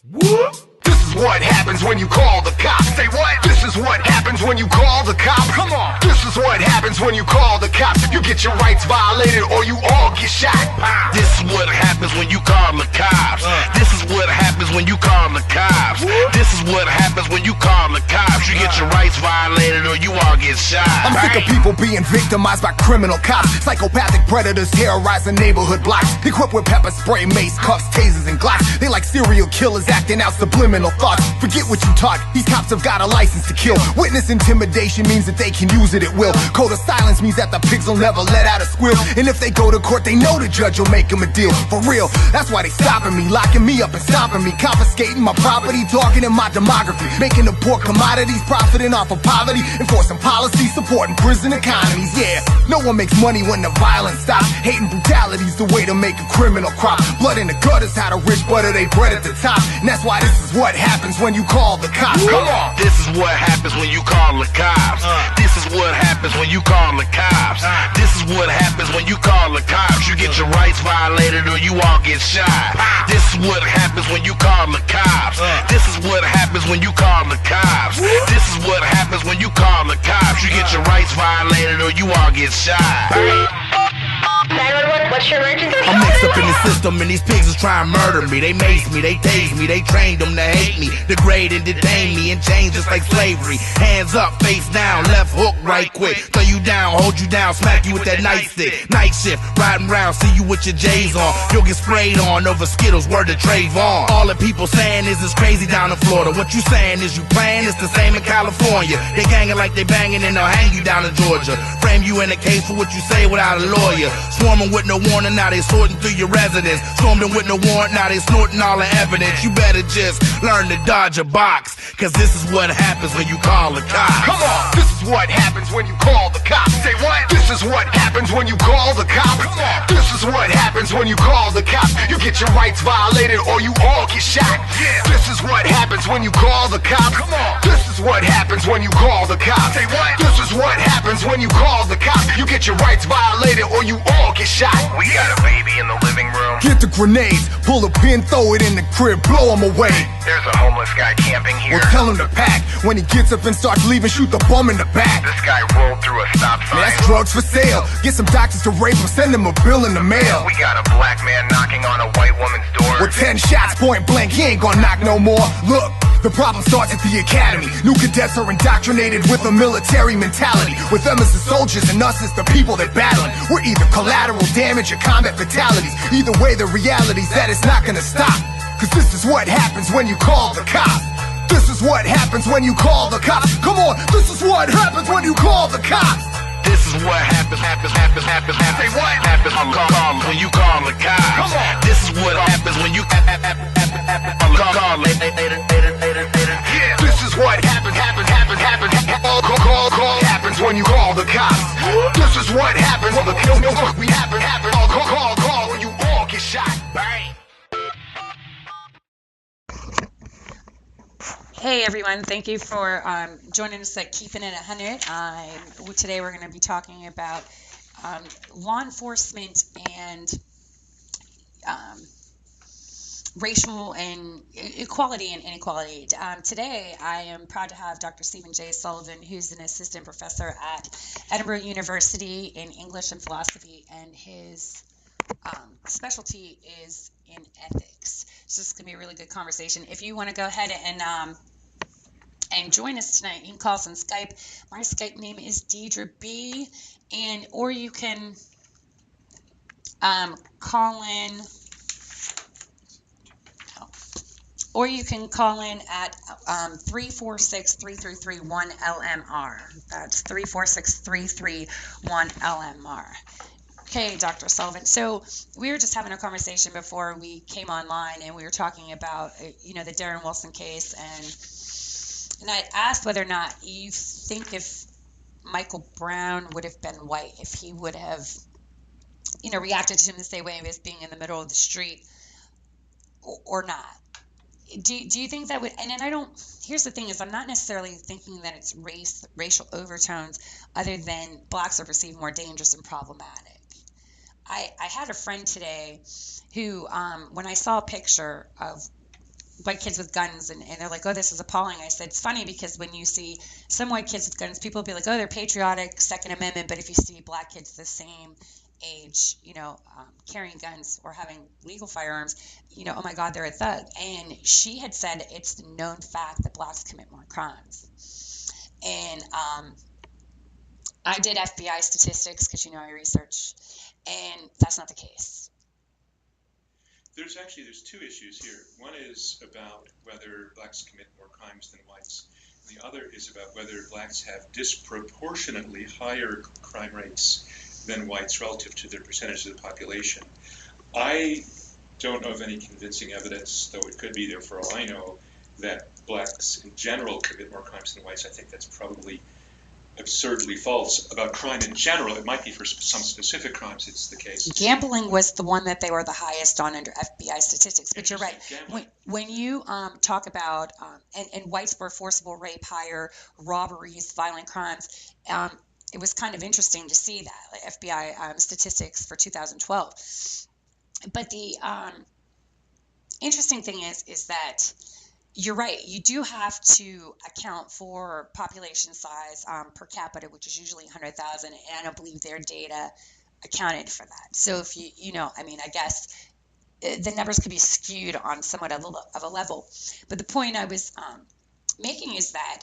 What? This is what happens when you call the cops. Say what? This is what happens when you call the cops. Come on. This is what happens when you call the cops. You get your rights violated or you all get shot. This is what happens when you call the cops. This is what happens when you call the cops. This is what happens when you call the cops. You get your rights violated or you all get shot. I'm sick of people being victimized by criminal cops. Psychopathic predators terrorizing neighborhood blocks. Equipped with pepper spray, mace, cuffs, tasers, and glocks. They like serial killers acting out subliminal thoughts. Forget what you taught. These cops have got a license to kill. Witness intimidation means that they can use it at will. Code of silence means that the pigs will never let out a squeal. And if they go to court, they know the judge will make them a deal. For real, that's why they stopping me, locking me up and stomping me, confiscating my property, targeting my demography, making the poor commodities, profiting off of poverty, enforcing policies, supporting prison economies. Yeah, no one makes money when the violence stops. Hate and brutality's the way to make a criminal crop. Blood in the gutters, how the rich butter they bread at the top. And that's why this is what happens when you call the cops. Come on. This is what happens when you call the cops. This is what happens when you call the cops. This is what happens when you call the cops. You get your rights violated or you all get shot. This is what happens when you call the cops. This is what happens when you call the cops. This is what happens when you call the cops. You get your rights violated or you all get shot. 911, what's your emergency? I'm mixed up in the system and these pigs is trying to murder me. They mace me, they tase me, they trained them to hate me, degrade and detain me in chains just like slavery. Hands up, face down, left hook right quick. Throw you down, hold you down, smack you with that nightstick. Night shift, riding round, see you with your J's on. You'll get sprayed on over Skittles, word to Trayvon. All the people saying is it's crazy down in Florida. What you saying is you playing, it's the same in California. They ganging like they banging and they'll hang you down in Georgia. Frame you in a case for what you say without a lawyer. Swarming with no warning, now they sorting through your residence. Stormed in with no warrant, now they snorting all the evidence. You better just learn to dodge a box, cause this is what happens when you call the cops. Come on. This is what happens when you call the cops. Say what? This is what happens when you call the cops. Come on. This is what happens when you call the cops. You get your rights violated or you all get shot. Yeah. This is what happens when you call the cops. Come on. This is what happens when you call the cops. Say what? This is what happens when you call the cops. You get your rights violated or you all get shot. We got a baby in the living room. Get the grenades, pull a pin, throw it in the crib, blow him away. There's a homeless guy camping here. Or tell him to pack. When he gets up and starts leaving, shoot the bum in the back. This guy rolled through a stop sign. Man, that's drugs for sale. Get some doctors to rape him, send him a bill in the mail. We got a black man knocking on a white woman's door. With 10 shots point blank, he ain't gonna knock no more. Look, the problem starts at the academy. New cadets are indoctrinated with a military mentality. With them as the soldiers and us as the people they're battling. We're either collateral damage or combat fatalities. Either way, the reality's that it's not gonna stop. Cause this is what happens when you call the cops. This is what happens when you call the cops. Come on, this is what happens when you call the cops. This is what happens. Say what? Happens when you call the cops. Come on. This is what happens when you call Yeah. This is what happens when you call the cops. This is what happens when the kill we happen call when you all get shot. Bang. Hey everyone, thank you for joining us at Keepin It A Hunnid. Today we're going to be talking about law enforcement and racial and equality and inequality. Today I am proud to have Dr. Stephen J Sullivan, who's an assistant professor at Edinburgh University in English and philosophy, and his specialty is in ethics. So this is going to be a really good conversation. If you want to go ahead and join us tonight, you can call us on Skype. My Skype name is Diedre B, or you can call in. Or you can call in at 346-333-1LMR. That's 346-331-LMR. Okay, Dr. Sullivan. So we were just having a conversation before we came online, and we were talking about, the Darren Wilson case, and I asked whether or not you think if Michael Brown would have been white, if he would have, reacted to him the same way as being in the middle of the street or not. Do you think that would, and then here's the thing is I'm not necessarily thinking that it's racial overtones, other than blacks are perceived more dangerous and problematic. I had a friend today who, when I saw a picture of white kids with guns, and they're like, oh, this is appalling. I said, it's funny because when you see some white kids with guns, people will be like, oh, they're patriotic, Second Amendment. But if you see black kids the same age, carrying guns or having legal firearms, oh my God, they're a thug. And she had said it's the known fact that blacks commit more crimes. And I did FBI statistics because I research, and that's not the case. There's two issues here. One is about whether blacks commit more crimes than whites. And the other is about whether blacks have disproportionately higher crime rates than whites relative to their percentage of the population. I don't know of any convincing evidence, though it could be there for all I know, that blacks in general commit more crimes than whites. I think that's probably absurdly false. About crime in general, it might be for some specific crimes it's the case. Gambling was the one that they were the highest on under FBI statistics, but you're right. When you talk about, and whites were forcible rape higher, robberies, violent crimes, it was kind of interesting to see that, like FBI statistics for 2012. But the interesting thing is that you're right. You do have to account for population size per capita, which is usually 100,000, and I don't believe their data accounted for that. So if I guess the numbers could be skewed on somewhat of a level. But the point I was making is that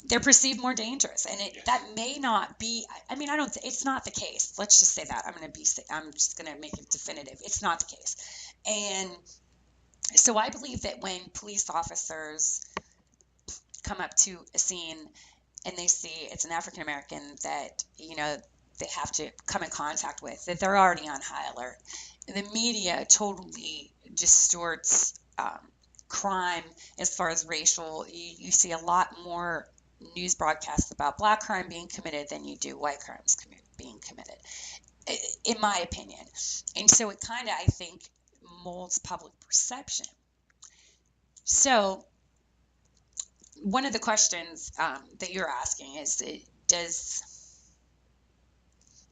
they're perceived more dangerous, and that may not be. It's not the case. Let's just say that. I'm just going to make it definitive. It's not the case, and so I believe that when police officers come up to a scene and they see it's an African American that they have to come in contact with, that they're already on high alert. The media totally distorts crime as far as racial. You see a lot more news broadcasts about black crime being committed than you do white crimes being committed, in my opinion. And so it kind of, I think, molds public perception. So one of the questions that you're asking is,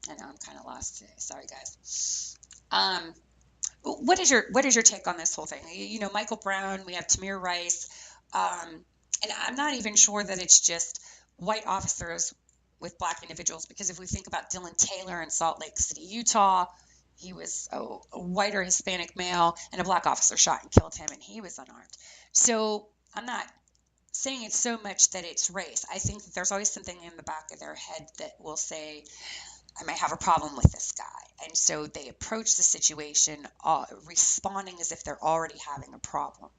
I know I'm kind of lost today. Sorry, guys. What is your take on this whole thing? Michael Brown, we have Tamir Rice, and I'm not even sure that it's just white officers with black individuals, because if we think about Dylan Taylor in Salt Lake City, Utah, he was a white or Hispanic male, and a black officer shot and killed him, and he was unarmed. So I'm not saying it's so much that it's race. I think that there's always something in the back of their head that will say, I might have a problem with this guy. And so they approach the situation responding as if they're already having a problem.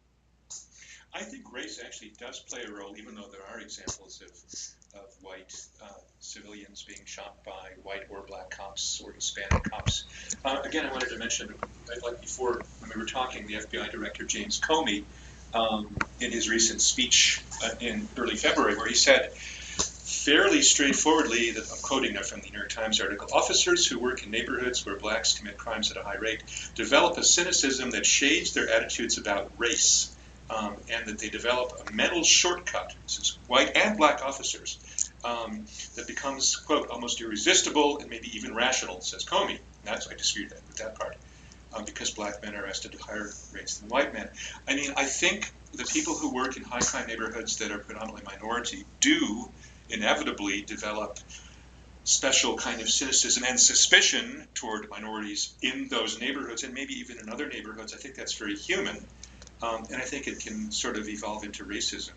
I think race actually does play a role, even though there are examples of white civilians being shot by white or black cops or Hispanic cops. Again, I wanted to mention, like before when we were talking, the FBI Director James Comey, in his recent speech in early February, where he said fairly straightforwardly, that I'm quoting now from the New York Times article, officers who work in neighborhoods where blacks commit crimes at a high rate develop a cynicism that shades their attitudes about race, and that they develop a mental shortcut, since white and black officers, that becomes, quote, almost irresistible and maybe even rational, says Comey. I dispute that with that part. Because black men are arrested at higher rates than white men. I think the people who work in high crime neighborhoods that are predominantly minority do inevitably develop special kind of cynicism and suspicion toward minorities in those neighborhoods, and maybe even in other neighborhoods. I think that's very human, and I think it can sort of evolve into racism.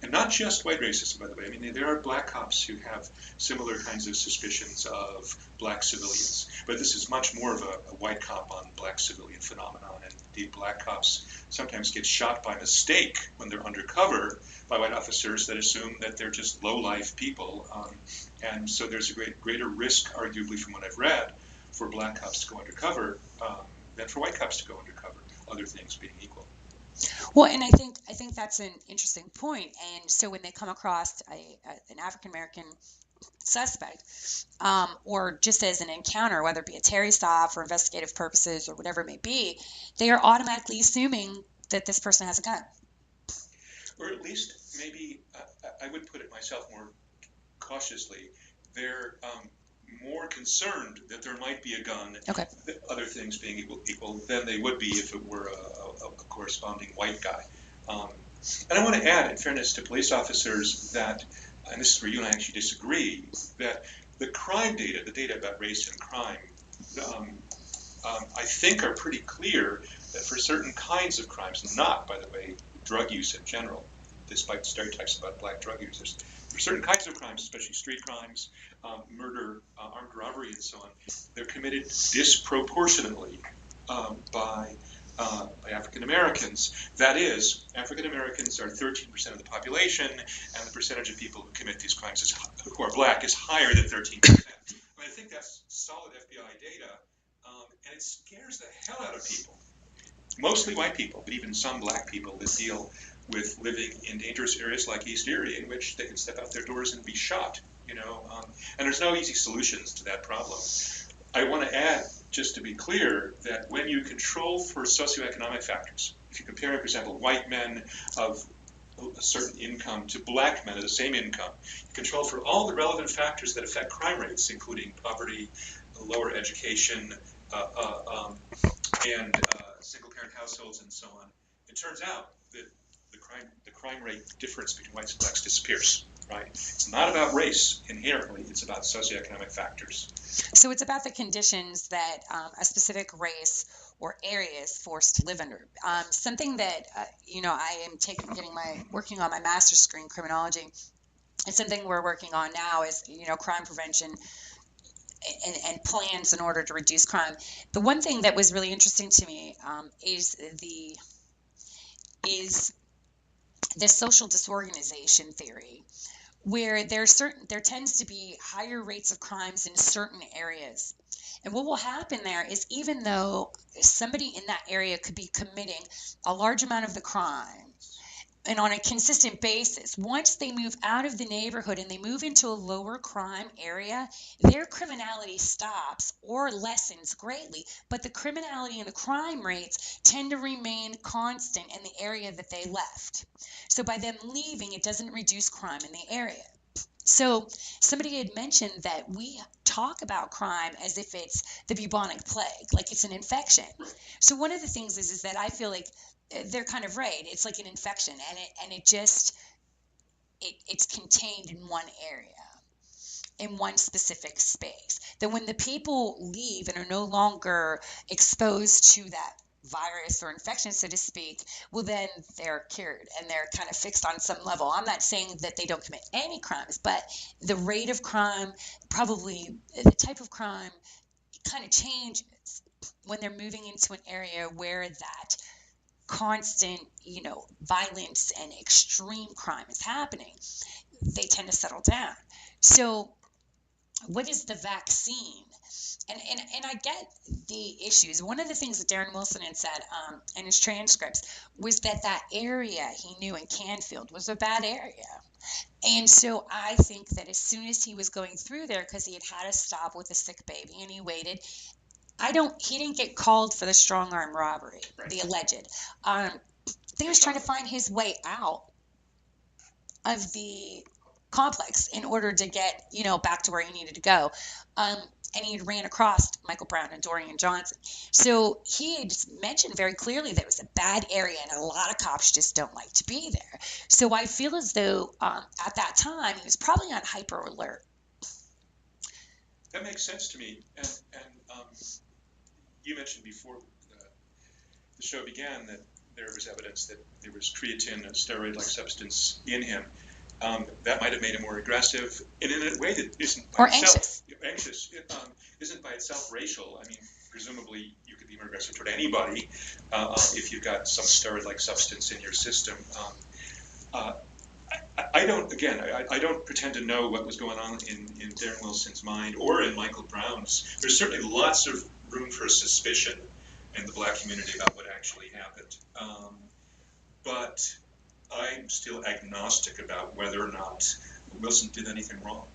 And not just white racism, by the way. There are black cops who have similar kinds of suspicions of black civilians. But this is much more of a white cop on black civilian phenomenon. And indeed, black cops sometimes get shot by mistake when they're undercover by white officers that assume that they're just low-life people. And so there's a greater risk, arguably, from what I've read, for black cops to go undercover than for white cops to go undercover, other things being equal. Well, and I think that's an interesting point. And so when they come across an African American suspect, or just as an encounter, whether it be a Terry stop for investigative purposes or whatever it may be, they are automatically assuming that this person has a gun. Or at least maybe I would put it myself more cautiously. They're more concerned that there might be a gun, Okay. other things being equal, than they would be if it were a corresponding white guy. And I want to add, in fairness to police officers, that, and this is where you and I actually disagree, that the crime data, the data about race and crime, I think are pretty clear that for certain kinds of crimes, not, by the way, drug use in general, despite stereotypes about black drug users, for certain kinds of crimes, especially street crimes, murder, armed robbery, and so on, they're committed disproportionately by African Americans. That is, African Americans are 13% of the population, and the percentage of people who commit these crimes who are black is higher than 13%. I think that's solid FBI data, and it scares the hell out of people. Mostly white people, but even some black people that deal with living in dangerous areas like East Erie, in which they can step out their doors and be shot. And there's no easy solutions to that problem. I want to add, just to be clear, that when you control for socioeconomic factors, if you compare, for example, white men of a certain income to black men of the same income, you control for all the relevant factors that affect crime rates, including poverty, lower education, and single-parent households, and so on. It turns out that the crime rate difference between whites and blacks disappears. Right? It's not about race inherently; it's about socioeconomic factors. So it's about the conditions that a specific race or area is forced to live under. Something that I am working on my master's degree in criminology, and something we're working on now is crime prevention and plans in order to reduce crime. The one thing that was really interesting to me is the social disorganization theory, where there tends to be higher rates of crimes in certain areas. And what will happen there is, even though somebody in that area could be committing a large amount of the crime and on a consistent basis, once they move out of the neighborhood and they move into a lower crime area, their criminality stops or lessens greatly, but the criminality and the crime rates tend to remain constant in the area that they left. So by them leaving, it doesn't reduce crime in the area. So somebody had mentioned that we talk about crime as if it's the bubonic plague, like it's an infection. So one of the things is that I feel like they're kind of right. It's like an infection, and it's contained in one area, in one specific space. Then when the people leave and are no longer exposed to that virus or infection, so to speak, well, then they're cured and they're kind of fixed on some level. I'm not saying that they don't commit any crimes, but the rate of crime, probably the type of crime, kind of changes when they're moving into an area where that constant, violence and extreme crime is happening. They tend to settle down. So what is the vaccine? And I get the issues. One of the things that Darren Wilson had said in his transcripts was that area he knew in Canfield was a bad area. And so I think that as soon as he was going through there, because he had to stop with a sick baby and he waited, he didn't get called for the strong arm robbery, right. The alleged. He was trying to find his way out of the complex in order to get, back to where he needed to go. And he ran across Michael Brown and Dorian Johnson. So he had mentioned very clearly that it was a bad area and a lot of cops just don't like to be there. So I feel as though at that time he was probably on hyper alert. That makes sense to me. And you mentioned before the show began that there was evidence that there was creatine, a steroid-like substance, in him. That might have made him more aggressive, and in a way that isn't by itself anxious. Isn't by itself racial. I mean, presumably you could be more aggressive toward anybody if you've got some steroid-like substance in your system. I don't pretend to know what was going on in Darren Wilson's mind or in Michael Brown's. There's certainly lots of room for suspicion in the black community about what actually happened. But I'm still agnostic about whether or not Wilson did anything wrong.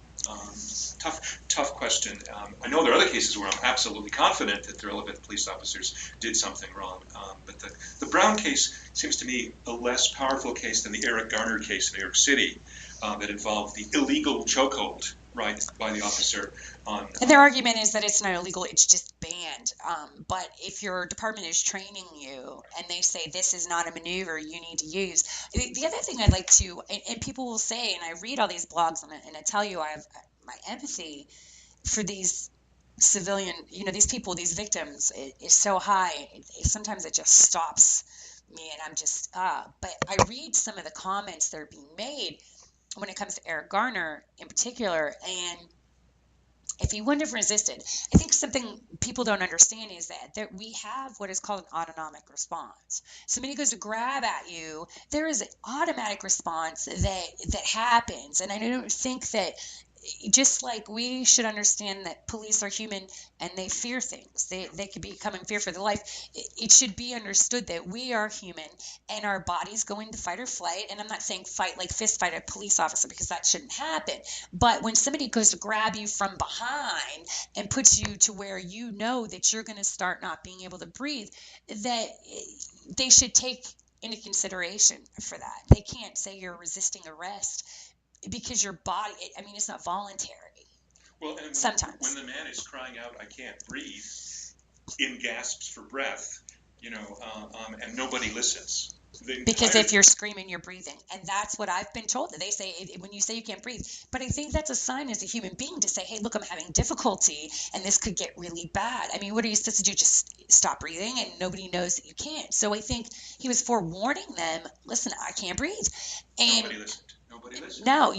Tough question. I know there are other cases where I'm absolutely confident that the relevant police officers did something wrong. But the Brown case seems to me a less powerful case than the Eric Garner case in New York City that involved the illegal chokehold right by the officer on. And their argument is that it's not illegal, it's just banned. But if your department is training you and they say this is not a maneuver you need to use. The other thing I'd like to, and people will say, and I read all these blogs and I tell you I have my empathy for these civilian, these people, these victims is so high. Sometimes it just stops me and I'm just, but I read some of the comments that are being made when it comes to Eric Garner in particular, and if he wouldn't have resisted, I think something people don't understand is that we have what is called an autonomic response. Somebody goes to grab at you, there is an automatic response that happens. And I don't think that, just like we should understand that police are human and they fear things, they could become in fear for their life. It should be understood that we are human and our bodies go into fight or flight. And I'm not saying fight like fist fight a police officer, because that shouldn't happen. But when somebody goes to grab you from behind and puts you to where you know that you're going to start not being able to breathe, that they should take into consideration for that. They can't say you're resisting arrest because your body, it's not voluntary. Well, and sometimes when the man is crying out, "I can't breathe," in gasps for breath, and nobody listens. Because if you're screaming, you're breathing. And that's what I've been told. That they say, when you say you can't breathe. But I think that's a sign as a human being to say, hey, look, I'm having difficulty and this could get really bad. What are you supposed to do? Just stop breathing and nobody knows that you can't. So I think he was forewarning them, listen, I can't breathe. And Nobody listened. No,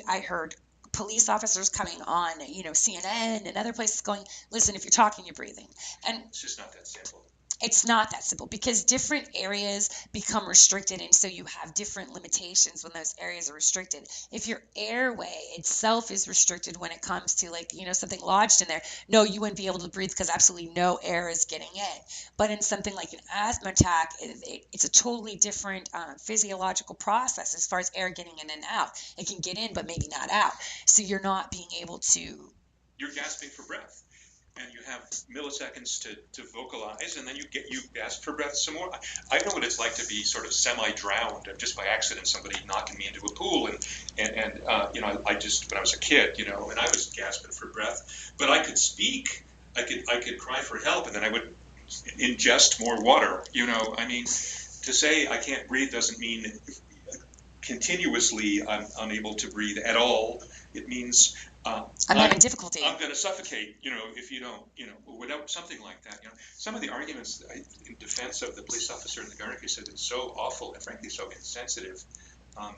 I heard police officers coming on, CNN and other places going, listen, if you're talking, you're breathing. And it's just not that simple. It's not that simple, because different areas become restricted, and so you have different limitations when those areas are restricted. If your airway itself is restricted when it comes to something lodged in there, no, you wouldn't be able to breathe because absolutely no air is getting in. But in something like an asthma attack, it's a totally different physiological process as far as air getting in and out. It can get in, but maybe not out. So you're not being able to. You're gasping for breath. And you have milliseconds to vocalize, and then you gasp for breath some more. I know what it's like to be sort of semi-drowned, and just by accident somebody knocking me into a pool, and I just, when I was a kid, and I was gasping for breath, but I could speak, I could cry for help, and then I would ingest more water. To say I can't breathe doesn't mean continuously I'm unable to breathe at all. It means I'm having difficulty. I'm going to suffocate, if you don't, without something like that. Some of the arguments in defense of the police officer in the Garner case have been so awful and frankly so insensitive.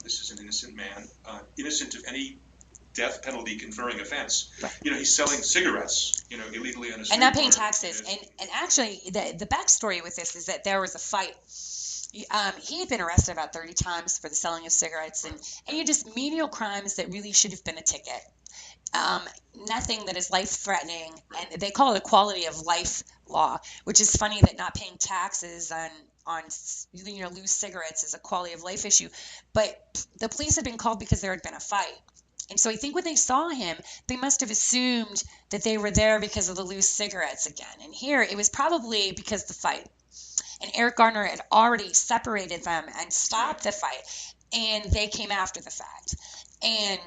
This is an innocent man, innocent of any death penalty conferring offense. Right. He's selling cigarettes, illegally on a street and not paying corner. taxes. And actually, the backstory with this is that there was a fight. He had been arrested about 30 times for the selling of cigarettes, and just menial crimes that really should have been a ticket. Nothing that is life-threatening, and they call it a quality of life law, which is funny that not paying taxes on loose cigarettes is a quality of life issue. But the police had been called because there had been a fight. And so I think when they saw him, they must have assumed that they were there because of the loose cigarettes again. And here, it was probably because of the fight. And Eric Garner had already separated them and stopped the fight, and they came after the fact. And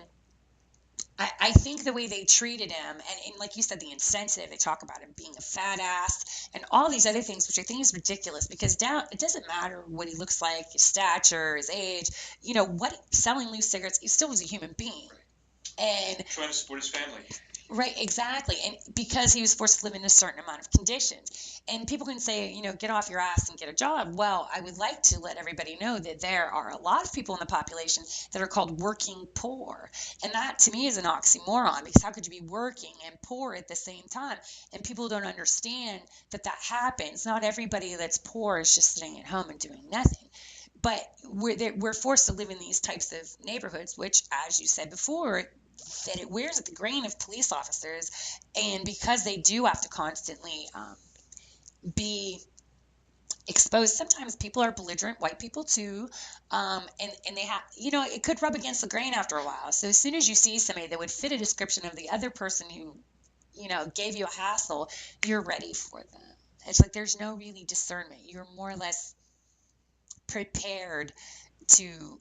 I think the way they treated him, and like you said, the insensitive, they talk about him being a fat ass and all these other things, which I think is ridiculous, because it doesn't matter what he looks like, his stature, his age, selling loose cigarettes, he still was a human being. And trying to support his family. Right, exactly. And because he was forced to live in a certain amount of conditions. And people can say, get off your ass and get a job. Well, I would like to let everybody know that there are a lot of people in the population that are called working poor. And that, to me, is an oxymoron, because how could you be working and poor at the same time? And people don't understand that happens. Not everybody that's poor is just sitting at home and doing nothing. But we're forced to live in these types of neighborhoods, which, as you said before, that it wears at the grain of police officers, and because they do have to constantly be exposed. Sometimes people are belligerent, white people too, and they have, it could rub against the grain after a while. So as soon as you see somebody that would fit a description of the other person who, gave you a hassle, you're ready for them. It's like there's no really discernment. You're more or less prepared to,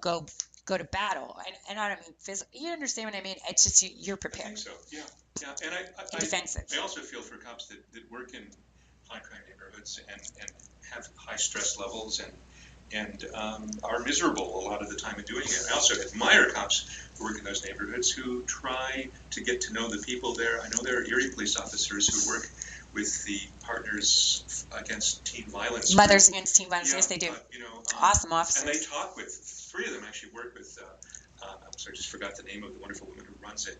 go go to battle. And I don't mean physical. You understand what I mean? It's just you're I prepared. think so. Yeah. Yeah. And Defensive. I also feel for cops that work in high crime neighborhoods and have high stress levels and are miserable a lot of the time in doing it. I also admire cops who work in those neighborhoods who try to get to know the people there. I know there are Erie police officers who work with the Partners Against Teen Violence. Mothers Against Teen Violence, Yeah, yes, they do. Awesome officers. And they talk with, 3 of them actually work with, I'm sorry, I just forgot the name of the wonderful woman who runs it.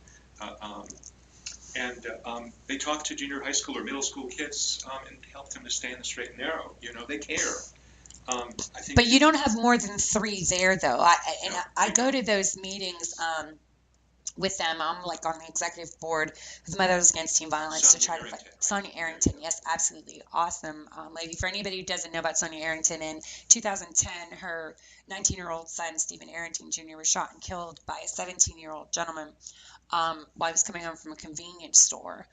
They talk to junior high school or middle school kids and help them to stay in the straight and narrow. They care. I think. But you don't have more than 3 there, though. I go to those meetings with them. I'm like on the executive board with Mothers Against Teen Violence to try to fight. Sonia Arrington, yes, absolutely awesome lady. For anybody who doesn't know about Sonia Arrington, in 2010, her 19-year-old son, Stephen Arrington Jr., was shot and killed by a 17-year-old gentleman while he was coming home from a convenience store.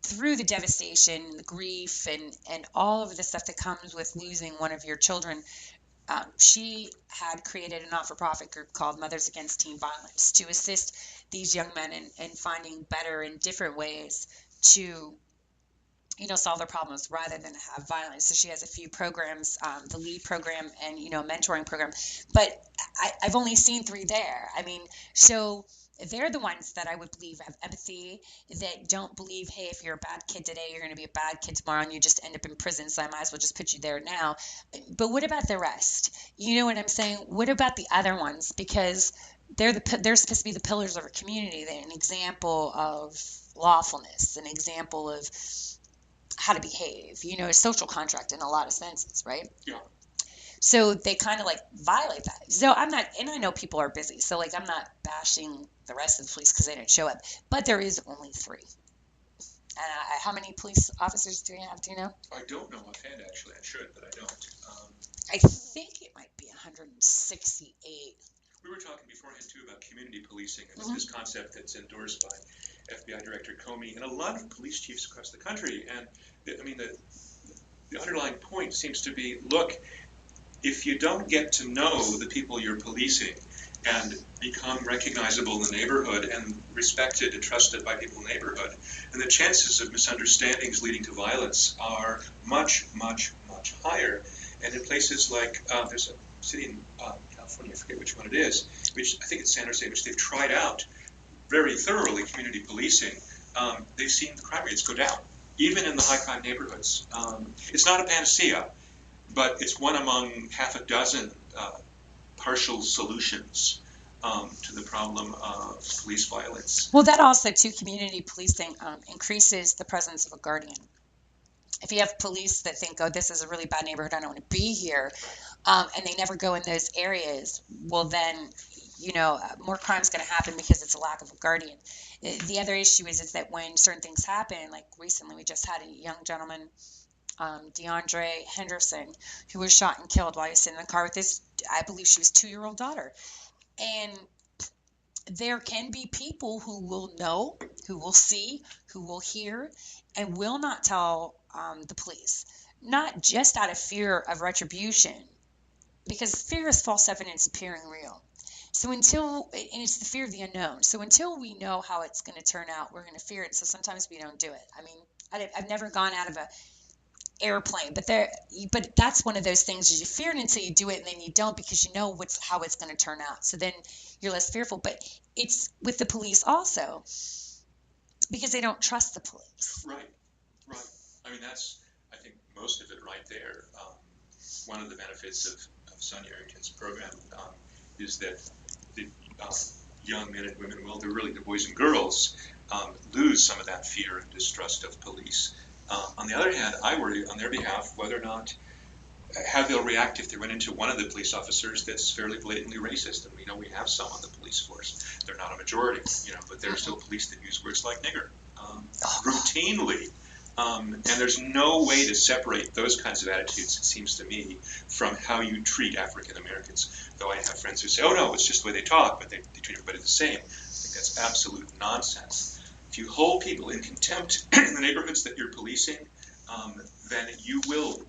Through the devastation, the grief, and all of the stuff that comes with losing one of your children, she had created a not-for-profit group called Mothers Against Teen Violence to assist these young men in finding better and different ways to, solve their problems rather than have violence. So she has a few programs, the LEAD program and, mentoring program. But I've only seen 3 there. I mean, so they're the ones that I would believe have empathy, that don't believe, hey, if you're a bad kid today, you're going to be a bad kid tomorrow, and you just end up in prison, so I might as well just put you there now. But what about the rest? You know what I'm saying? What about the other ones? Because they're supposed to be the pillars of our community. They're an example of lawfulness, an example of how to behave, a social contract in a lot of senses, right? Yeah. So they kind of like violate that. So I'm not, and I know people are busy, so like I'm not bashing the rest of the police because they didn't show up, but there is only 3. And how many police officers do we have? Do you know? I don't know offhand, actually. I should, but I don't. I think it might be 168. We were talking beforehand, too, about community policing and this concept that's endorsed by FBI Director Comey and a lot of police chiefs across the country. And, the underlying point seems to be, look, if you don't get to know the people you're policing and become recognizable in the neighborhood and respected and trusted by people in the neighborhood, then the chances of misunderstandings leading to violence are much, much, much higher. And in places like, there's a city in California, I forget which one it is, which I think it's San Jose, which they've tried out very thoroughly community policing. They've seen the crime rates go down, even in the high crime neighborhoods. It's not a panacea, but it's one among half a dozen partial solutions to the problem of police violence. Well, that also, too, community policing increases the presence of a guardian. If you have police that think, oh, this is a really bad neighborhood, I don't want to be here, and they never go in those areas, well, then, more crime's going to happen because it's a lack of a guardian. The other issue is that when certain things happen, like recently we just had a young gentleman, Diedre Henderson, who was shot and killed while he was sitting in the car with his, I believe she was 2-year-old daughter. And there can be people who will know, who will see, who will hear, and will not tell the police, not just out of fear of retribution, because fear is false evidence appearing real. So and it's the fear of the unknown. So until we know how it's going to turn out, we're going to fear it. So sometimes we don't do it. I mean, I've never gone out of a airplane, but that's one of those things is you fear it until you do it, and then you don't because you know how it's going to turn out. So then you're less fearful. But it's with the police also because they don't trust the police. Right. I mean, that's, I think, most of it right there. One of the benefits of Sonia Arrington's program is that the young men and women, well, they're really the boys and girls, lose some of that fear and distrust of police. On the other hand, I worry on their behalf whether or not how they'll react if they run into one of the police officers that's fairly blatantly racist. And we know we have some on the police force. They're not a majority, but there are still police that use words like nigger routinely. And there's no way to separate those kinds of attitudes, it seems to me, from how you treat African Americans. Though I have friends who say, oh no, it's just the way they talk, but they treat everybody the same. I think that's absolute nonsense. If you hold people in contempt in the neighborhoods that you're policing, then you will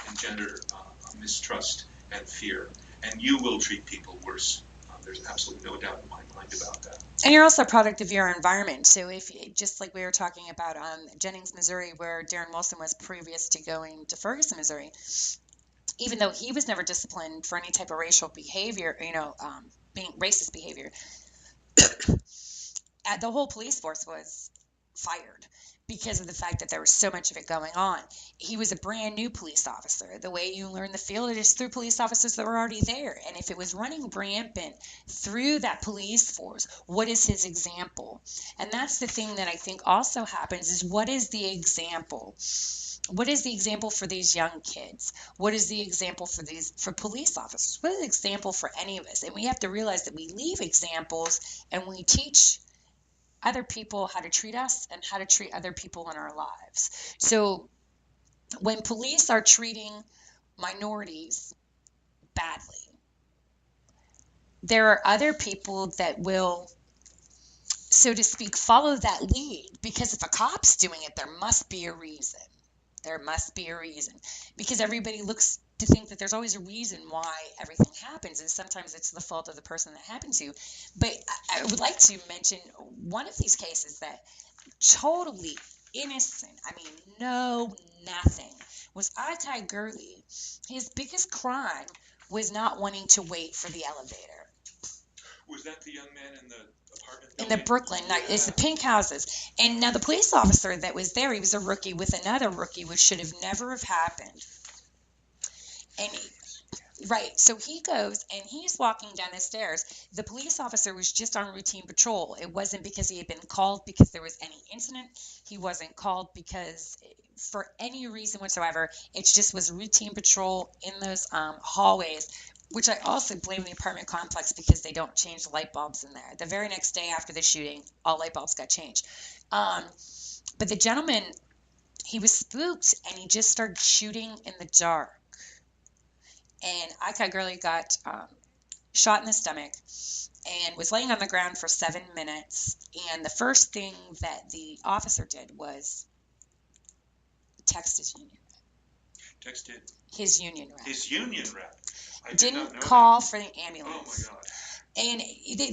engender mistrust and fear. and you will treat people worse. There's absolutely no doubt in my mind about that. And you're also a product of your environment. So if just like we were talking about Jennings, Missouri, where Darren Wilson was previous to going to Ferguson, Missouri, even though he was never disciplined for any type of racial behavior, being racist behavior, the whole police force was fired because of the fact that there was so much of it going on. He was a brand new police officer. The way you learn the field is through police officers that were already there. And if it was running rampant through that police force, what is his example? And that's the thing that I think also happens is what is the example? What is the example for these young kids? What is the example for police officers? What is the example for any of us? And we have to realize that we leave examples and we teach other people how to treat us and how to treat other people in our lives. So when police are treating minorities badly, there are other people that will, so to speak, follow that lead, because if a cop's doing it, there must be a reason. There must be a reason, because everybody looks to think that there's always a reason why everything happens, and sometimes it's the fault of the person that happened to. But I would like to mention one of these cases that totally innocent, I mean, no, nothing, was Akai Gurley. His biggest crime was not wanting to wait for the elevator. Was that the young man in the apartment In building? the Brooklyn, it's the pink houses. And now the police officer that was there, he was a rookie with another rookie, which should have never have happened. And right, so he goes and he's walking down the stairs. The police officer was just on routine patrol. It wasn't because he had been called because there was any incident. He wasn't called because for any reason whatsoever. It just was routine patrol in those hallways, which I also blame the apartment complex because they don't change the light bulbs in there. The very next day after the shooting, all light bulbs got changed. But the gentleman, he was spooked and he just started shooting in the dark. And Akai Gurley got shot in the stomach and was laying on the ground for 7 minutes. And the first thing that the officer did was text his union rep. Texted His union rep. his union rep. I did not Didn't know call that. for the ambulance. Oh my God. And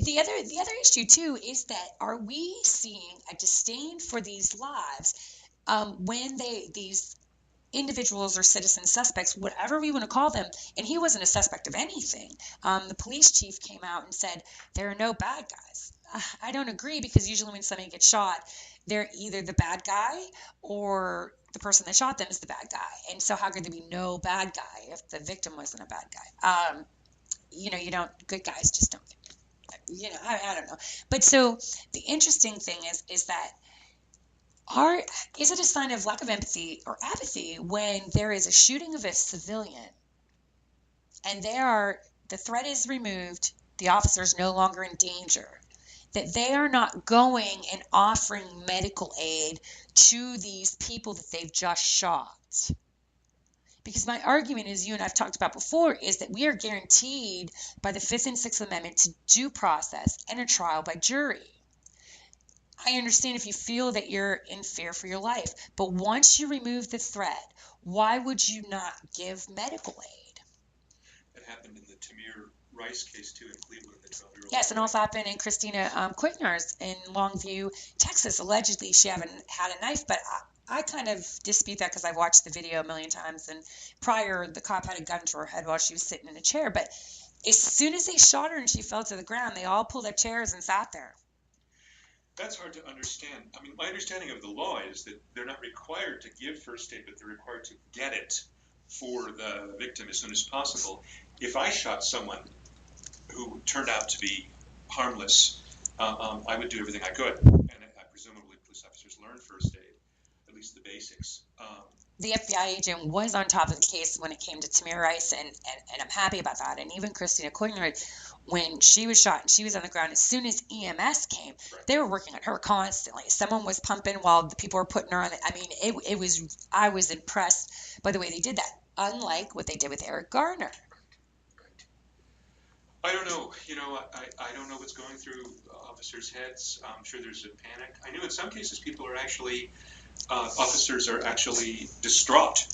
the other issue too is that are we seeing a disdain for these lives when these individuals or citizen suspects, whatever we want to call them, and he wasn't a suspect of anything. The police chief came out and said there are no bad guys. I don't agree, because usually when somebody gets shot, they're either the bad guy or the person that shot them is the bad guy. And so how could there be no bad guy if the victim wasn't a bad guy? You don't, good guys just don't, I don't know. But so the interesting thing is that is it a sign of lack of empathy or apathy when there is a shooting of a civilian and the threat is removed, the officer is no longer in danger, that they are not going and offering medical aid to these people that they've just shot? Because my argument is, you and I've talked about before, is that we are guaranteed by the 5th and 6th Amendment to due process and a trial by jury. I understand if you feel that you're in fear for your life, but once you remove the threat, why would you not give medical aid? That happened in the Tamir Rice case too in Cleveland, the 12-year-old. Yes, and also happened in Christina Quignar's in Longview, Texas. Allegedly, she had a knife, but I kind of dispute that because I've watched the video a million times, and prior, the cop had a gun to her head while she was sitting in a chair. But as soon as they shot her and she fell to the ground, they all pulled up chairs and sat there. That's hard to understand. I mean, my understanding of the law is that they're not required to give first aid, but they're required to get it for the victim as soon as possible. If I shot someone who turned out to be harmless, I would do everything I could. And presumably police officers learn first aid, at least the basics. The FBI agent was on top of the case when it came to Tamir Rice, and I'm happy about that. And even Christina Quignar, when she was shot and she was on the ground, as soon as EMS came, they were working on her constantly. Someone was pumping while the people were putting her on it. I mean, I was impressed by the way they did that, unlike what they did with Eric Garner. I don't know. I don't know what's going through officers' heads. I'm sure there's a panic. I knew in some cases people are actually, officers are actually distraught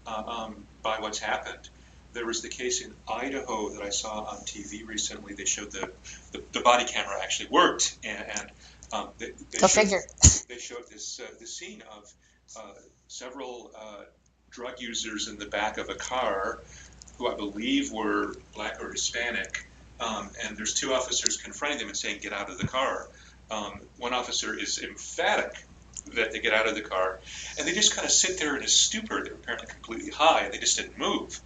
by what's happened. There was the case in Idaho that I saw on TV recently. They showed the body camera actually worked, and Go figure. they showed this scene of several drug users in the back of a car who I believe were black or Hispanic, and there's two officers confronting them and saying, "Get out of the car." One officer is emphatic that they get out of the car, and they just kind of sit there in a stupor. They're apparently completely high, and they just didn't move.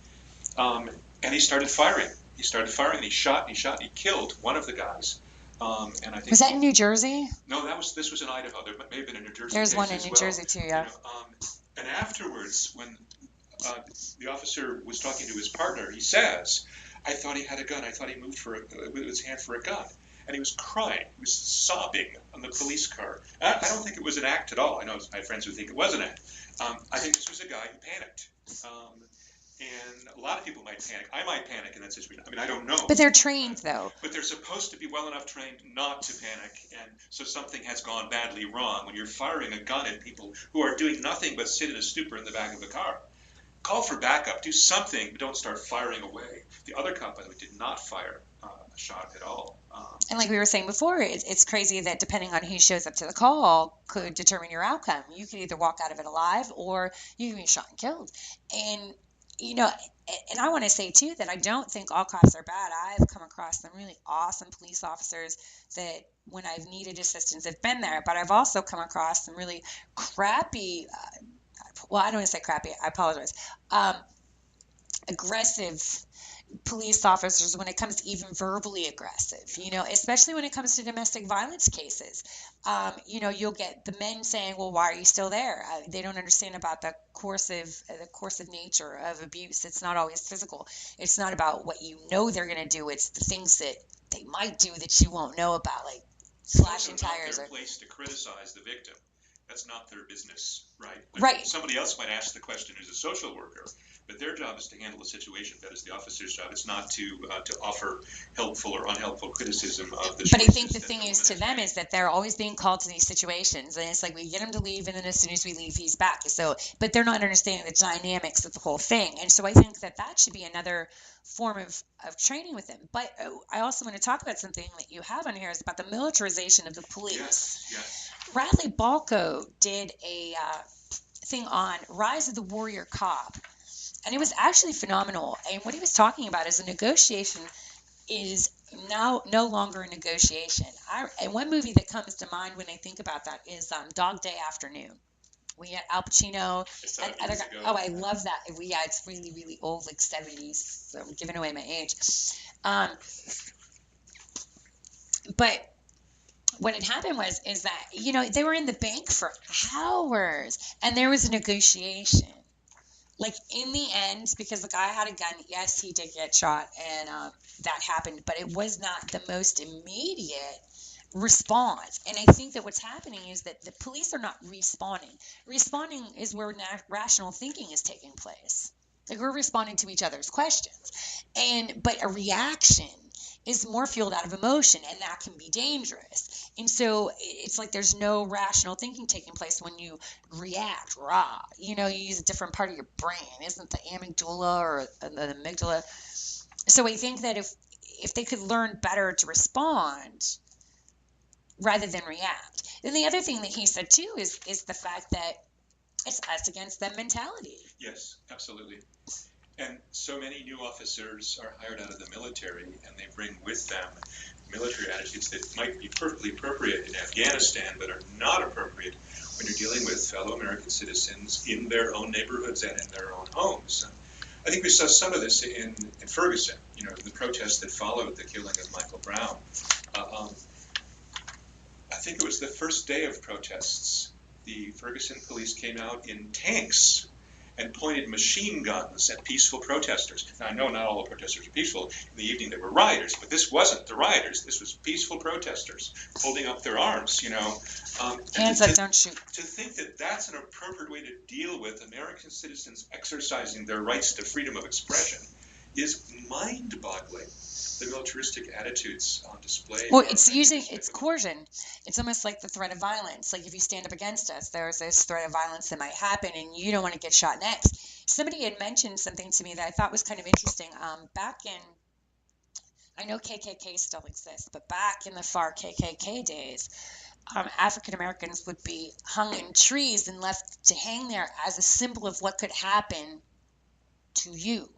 And he started firing. He started firing, and he shot, and he shot, and he killed one of the guys. And I think Was that in New Jersey? No, this was in Idaho. There may have been a New Jersey. There's case one in as New well. Jersey too, yeah. And afterwards, when the officer was talking to his partner, he says, "I thought he had a gun. I thought he moved with his hand for a gun." And he was crying. He was sobbing on the police car. I don't think it was an act at all. I know my friends who think it was an act. I think this was a guy who panicked. And a lot of people might panic. I might panic in that situation. I mean, I don't know. But they're trained, though. But they're supposed to be well enough trained not to panic. And so something has gone badly wrong when you're firing a gun at people who are doing nothing but sit in a stupor in the back of a car. Call for backup. Do something, but don't start firing away. The other cop, by the way, did not fire a shot at all. And like we were saying before, it's crazy that depending on who shows up to the call could determine your outcome. You could either walk out of it alive or you can be shot and killed. And, you know, and I want to say, too, that I don't think all cops are bad. I've come across some really awesome police officers that when I've needed assistance have been there. But I've also come across some really crappy, well, I don't want to say crappy. I apologize. Aggressive police officers when it comes to even verbally aggressive, you know, especially when it comes to domestic violence cases. You know, you'll get the men saying, well, why are you still there? They don't understand about the coercive nature of abuse. It's not always physical. It's not about what you know they're going to do. It's the things that they might do that you won't know about, like slashing tires. It's not their place to criticize the victim. That's not their business, right? Right. Somebody else might ask the question who's a social worker, but their job is to handle the situation. That is the officer's job. It's not to offer helpful or unhelpful criticism of the. But I think the thing is to them is that they're always being called to these situations, and it's like we get him to leave, and then as soon as we leave, he's back. So, but they're not understanding the dynamics of the whole thing, and so I think that should be another form of training with them. But I also want to talk about something that you have on here is about the militarization of the police. Yes. Radley Balco did a thing on Rise of the Warrior Cop, and it was actually phenomenal. And what he was talking about is a negotiation is now no longer a negotiation. And one movie that comes to mind when I think about that is Dog Day Afternoon. We had Al Pacino. And other guy. Oh, I love that. Yeah, it's really, really old, like 70s. So I'm giving away my age. But what had happened is that, you know, they were in the bank for hours and there was a negotiation. Like in the end, because the guy had a gun, yes, he did get shot and that happened, but it was not the most immediate response. And I think that what's happening is that the police are not responding. Responding is where rational thinking is taking place. Like we're responding to each other's questions. But a reaction is more fueled out of emotion, and that can be dangerous. And so it's like there's no rational thinking taking place when you react raw. You know, you use a different part of your brain. Isn't the amygdala or the amygdala? So I think that if they could learn better to respond rather than react. Then the other thing that he said too is the fact that it's us against them mentality. Yes, absolutely. And so many new officers are hired out of the military, and they bring with them military attitudes that might be perfectly appropriate in Afghanistan, but are not appropriate when you're dealing with fellow American citizens in their own neighborhoods and in their own homes. I think we saw some of this in Ferguson, you know, the protests that followed the killing of Michael Brown. I think it was the first day of protests. The Ferguson police came out in tanks and pointed machine guns at peaceful protesters. Now, I know not all the protesters are peaceful. In the evening, there were rioters, but this wasn't the rioters. This was peaceful protesters holding up their arms, you know. Hands up, don't shoot. To think that that's an appropriate way to deal with American citizens exercising their rights to freedom of expression is mind-boggling. The militaristic attitudes on display. Well, it's coercion. It's almost like the threat of violence. Like if you stand up against us, there's this threat of violence that might happen and you don't want to get shot next. somebody had mentioned something to me that I thought was kind of interesting. Back in, I know KKK still exists, but back in the far KKK days, African Americans would be hung in trees and left to hang there as a symbol of what could happen to you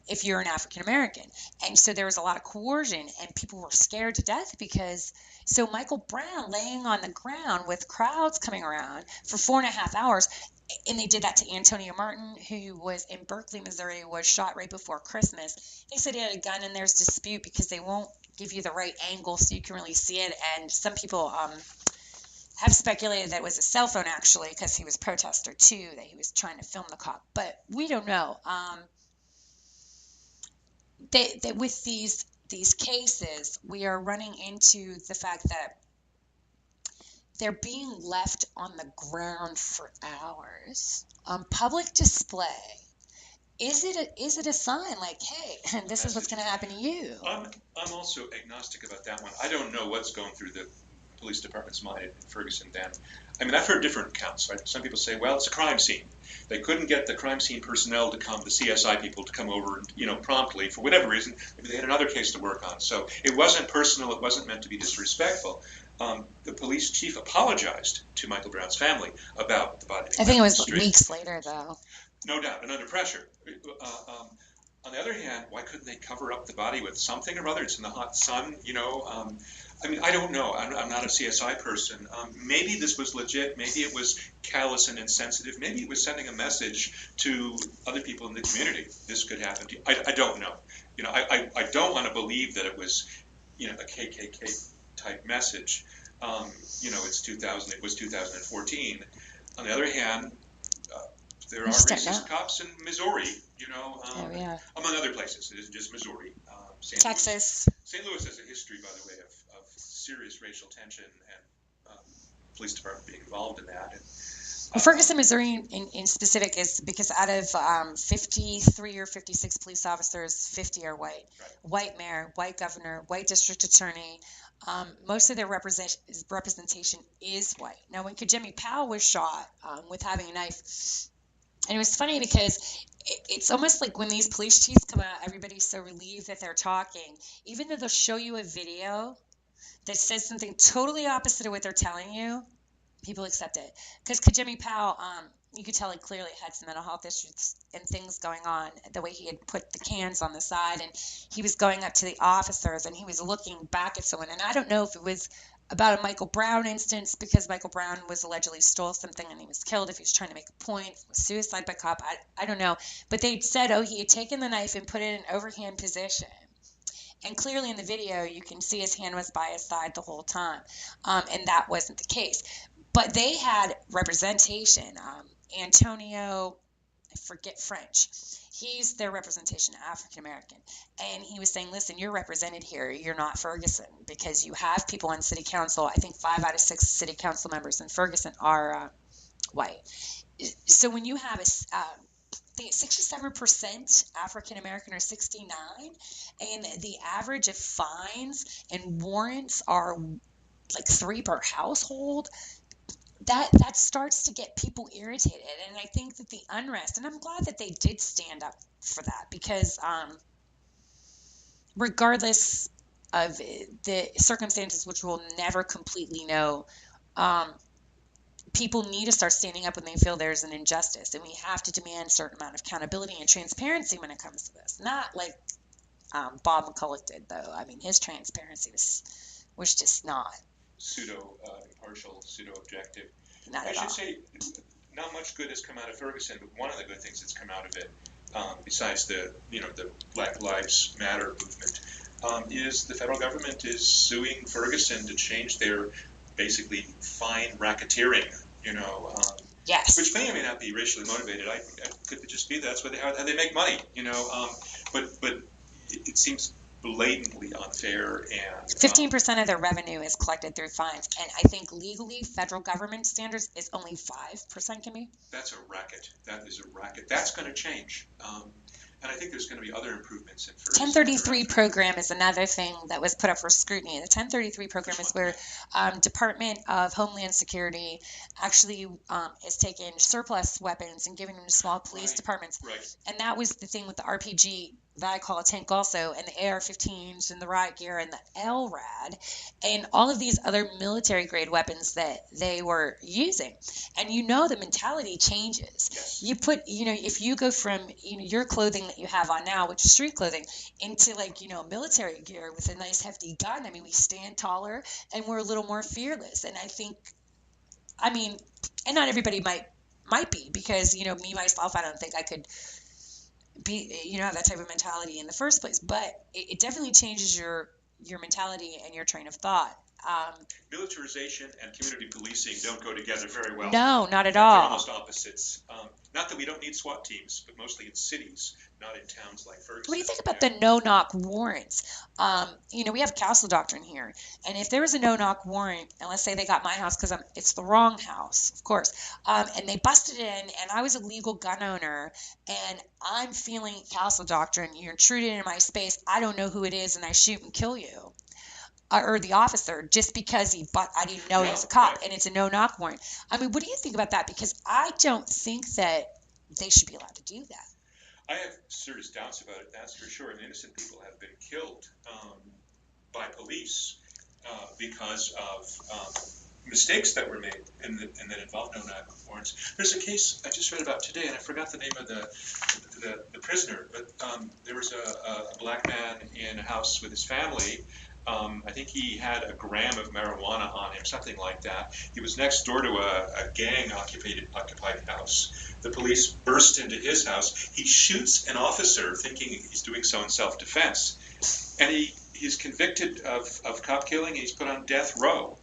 if you're an African American. And so there was a lot of coercion, and people were scared to death because. So Michael Brown laying on the ground with crowds coming around for 4.5 hours, and they did that to Antonio Martin, who was in Berkeley, Missouri, was shot right before Christmas. He said he had a gun, and there's dispute because they won't give you the right angle so you can really see it. And some people have speculated that it was a cell phone, actually, because he was a protester, too, that he was trying to film the cop. But we don't know. That with these cases, we are running into the fact that they're being left on the ground for hours on public display. Is it a sign like, hey, this is what's going to happen to you? I'm also agnostic about that one. I don't know what's going through the police department's mind in Ferguson then. I mean, I've heard different accounts, right? Some people say, well, it's a crime scene. They couldn't get the crime scene personnel to come, the CSI people to come over, promptly for whatever reason. Maybe they had another case to work on. So it wasn't personal. It wasn't meant to be disrespectful. The police chief apologized to Michael Brown's family about the body. I think it was weeks later, though. No doubt, and under pressure. On the other hand, why couldn't they cover up the body with something or other? It's in the hot sun, I mean, I don't know. I'm not a CSI person. Maybe this was legit. Maybe it was callous and insensitive. Maybe it was sending a message to other people in the community. This could happen to you. I don't know. I don't want to believe that it was, a KKK type message. It's 2000. It was 2014. On the other hand, there are racist cops in Missouri, among other places. It isn't just Missouri. Texas. St. Louis has a history, by the way, of serious racial tension and police department being involved in that. And, Ferguson, Missouri in specific is because out of 53 or 56 police officers, 50 are white. Right. White mayor, white governor, white district attorney. Most of their representation is white. Now, when Kajemi Powell was shot with having a knife, and it was funny because it's almost like when these police chiefs come out, everybody's so relieved that they're talking, even though they'll show you a video that says something totally opposite of what they're telling you, people accept it. Because Kajemi Powell, you could tell he clearly had some mental health issues and things going on, the way he had put the cans on the side, and he was going up to the officers, and he was looking back at someone. And I don't know if it was about a Michael Brown instance, because Michael Brown was allegedly stole something and he was killed, if he was trying to make a point, suicide by cop, I don't know. But they said, he had taken the knife and put it in an overhand position. And clearly in the video, you can see his hand was by his side the whole time. And that wasn't the case. But they had representation. Antonio, I forget French. He's their representation, African-American. And he was saying, listen, you're represented here. You're not Ferguson, because you have people on city council. I think 5 out of 6 city council members in Ferguson are white. So when you have I think 67% African-American, or 69, and the average of fines and warrants are like 3 per household, that starts to get people irritated. And I think that the unrest, and I'm glad that they did stand up for that, because regardless of the circumstances, which we'll never completely know, people need to start standing up when they feel there's an injustice, and we have to demand a certain amount of accountability and transparency when it comes to this. Not like Bob McCulloch did, though. I mean, his transparency was just not impartial, pseudo-objective. Not I at should all. say, not much good has come out of Ferguson, but one of the good things that's come out of it, besides the Black Lives Matter movement, is the federal government is suing Ferguson to change their basically fine racketeering, Yes. which may or may not be racially motivated. I could just be that's how they make money, but it seems blatantly unfair, and 15% of their revenue is collected through fines, and I think legally federal government standards is only 5%. Can be. That's a racket. That is a racket. That's going to change. And I think there's going to be other improvements in first. 1033 program is another thing that was put up for scrutiny. The 1033 program is where Department of Homeland Security actually is taking surplus weapons and giving them to small police departments. Right. And that was the thing with the RPG that I call a tank also, and the AR-15s and the riot gear and the LRAD and all of these other military grade weapons that they were using. And the mentality changes. Yes. You put, if you go from your clothing that you have on now, which is street clothing, into military gear with a nice hefty gun, I mean, we stand taller and we're a little more fearless. And I think, and not everybody might be, because me myself, I don't think I could be have that type of mentality in the first place, but it definitely changes your mentality and your train of thought. Militarization and community policing don't go together very well. No, not at They're all. almost opposites. Not that we don't need SWAT teams, but mostly in cities, not in towns like Ferguson. What do you think about the no-knock warrants? We have castle doctrine here, and if there was a no-knock warrant, and let's say they got my house because it's the wrong house, of course, and they busted in, and I was a legal gun owner, and I'm feeling castle doctrine, you're intruding in my space, I don't know who it is, and I shoot and kill you. Or the officer, just because I didn't know he was a cop, and it's a no-knock warrant. I mean, what do you think about that? Because I don't think that they should be allowed to do that. I have serious doubts about it, that's for sure. And innocent people have been killed by police because of mistakes that were made and that involved no-knock warrants. There's a case I just read about today, and I forgot the name of the prisoner, but there was a black man in a house with his family. I think he had a gram of marijuana on him, something like that. He was next door to a gang-occupied house. The police burst into his house. He shoots an officer thinking he's doing so in self-defense. And he's convicted of cop killing, and he's put on death row.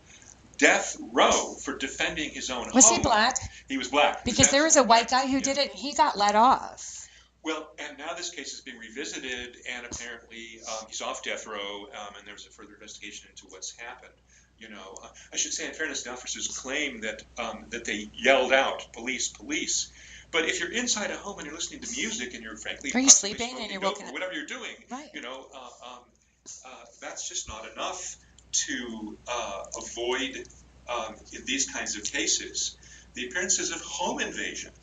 Death row for defending his own home. Was he black? He was black. Because there was a white guy who did it, and he got let off. Well, and now this case is being revisited, and apparently he's off death row, and there's a further investigation into what's happened. I should say, in fairness, the officers claim that they yelled out, "Police, police!" But if you're inside a home and you're listening to music and you're frankly are you sleeping and you're woken up, or whatever you're doing, right. That's just not enough to avoid in these kinds of cases the appearances of home invasion.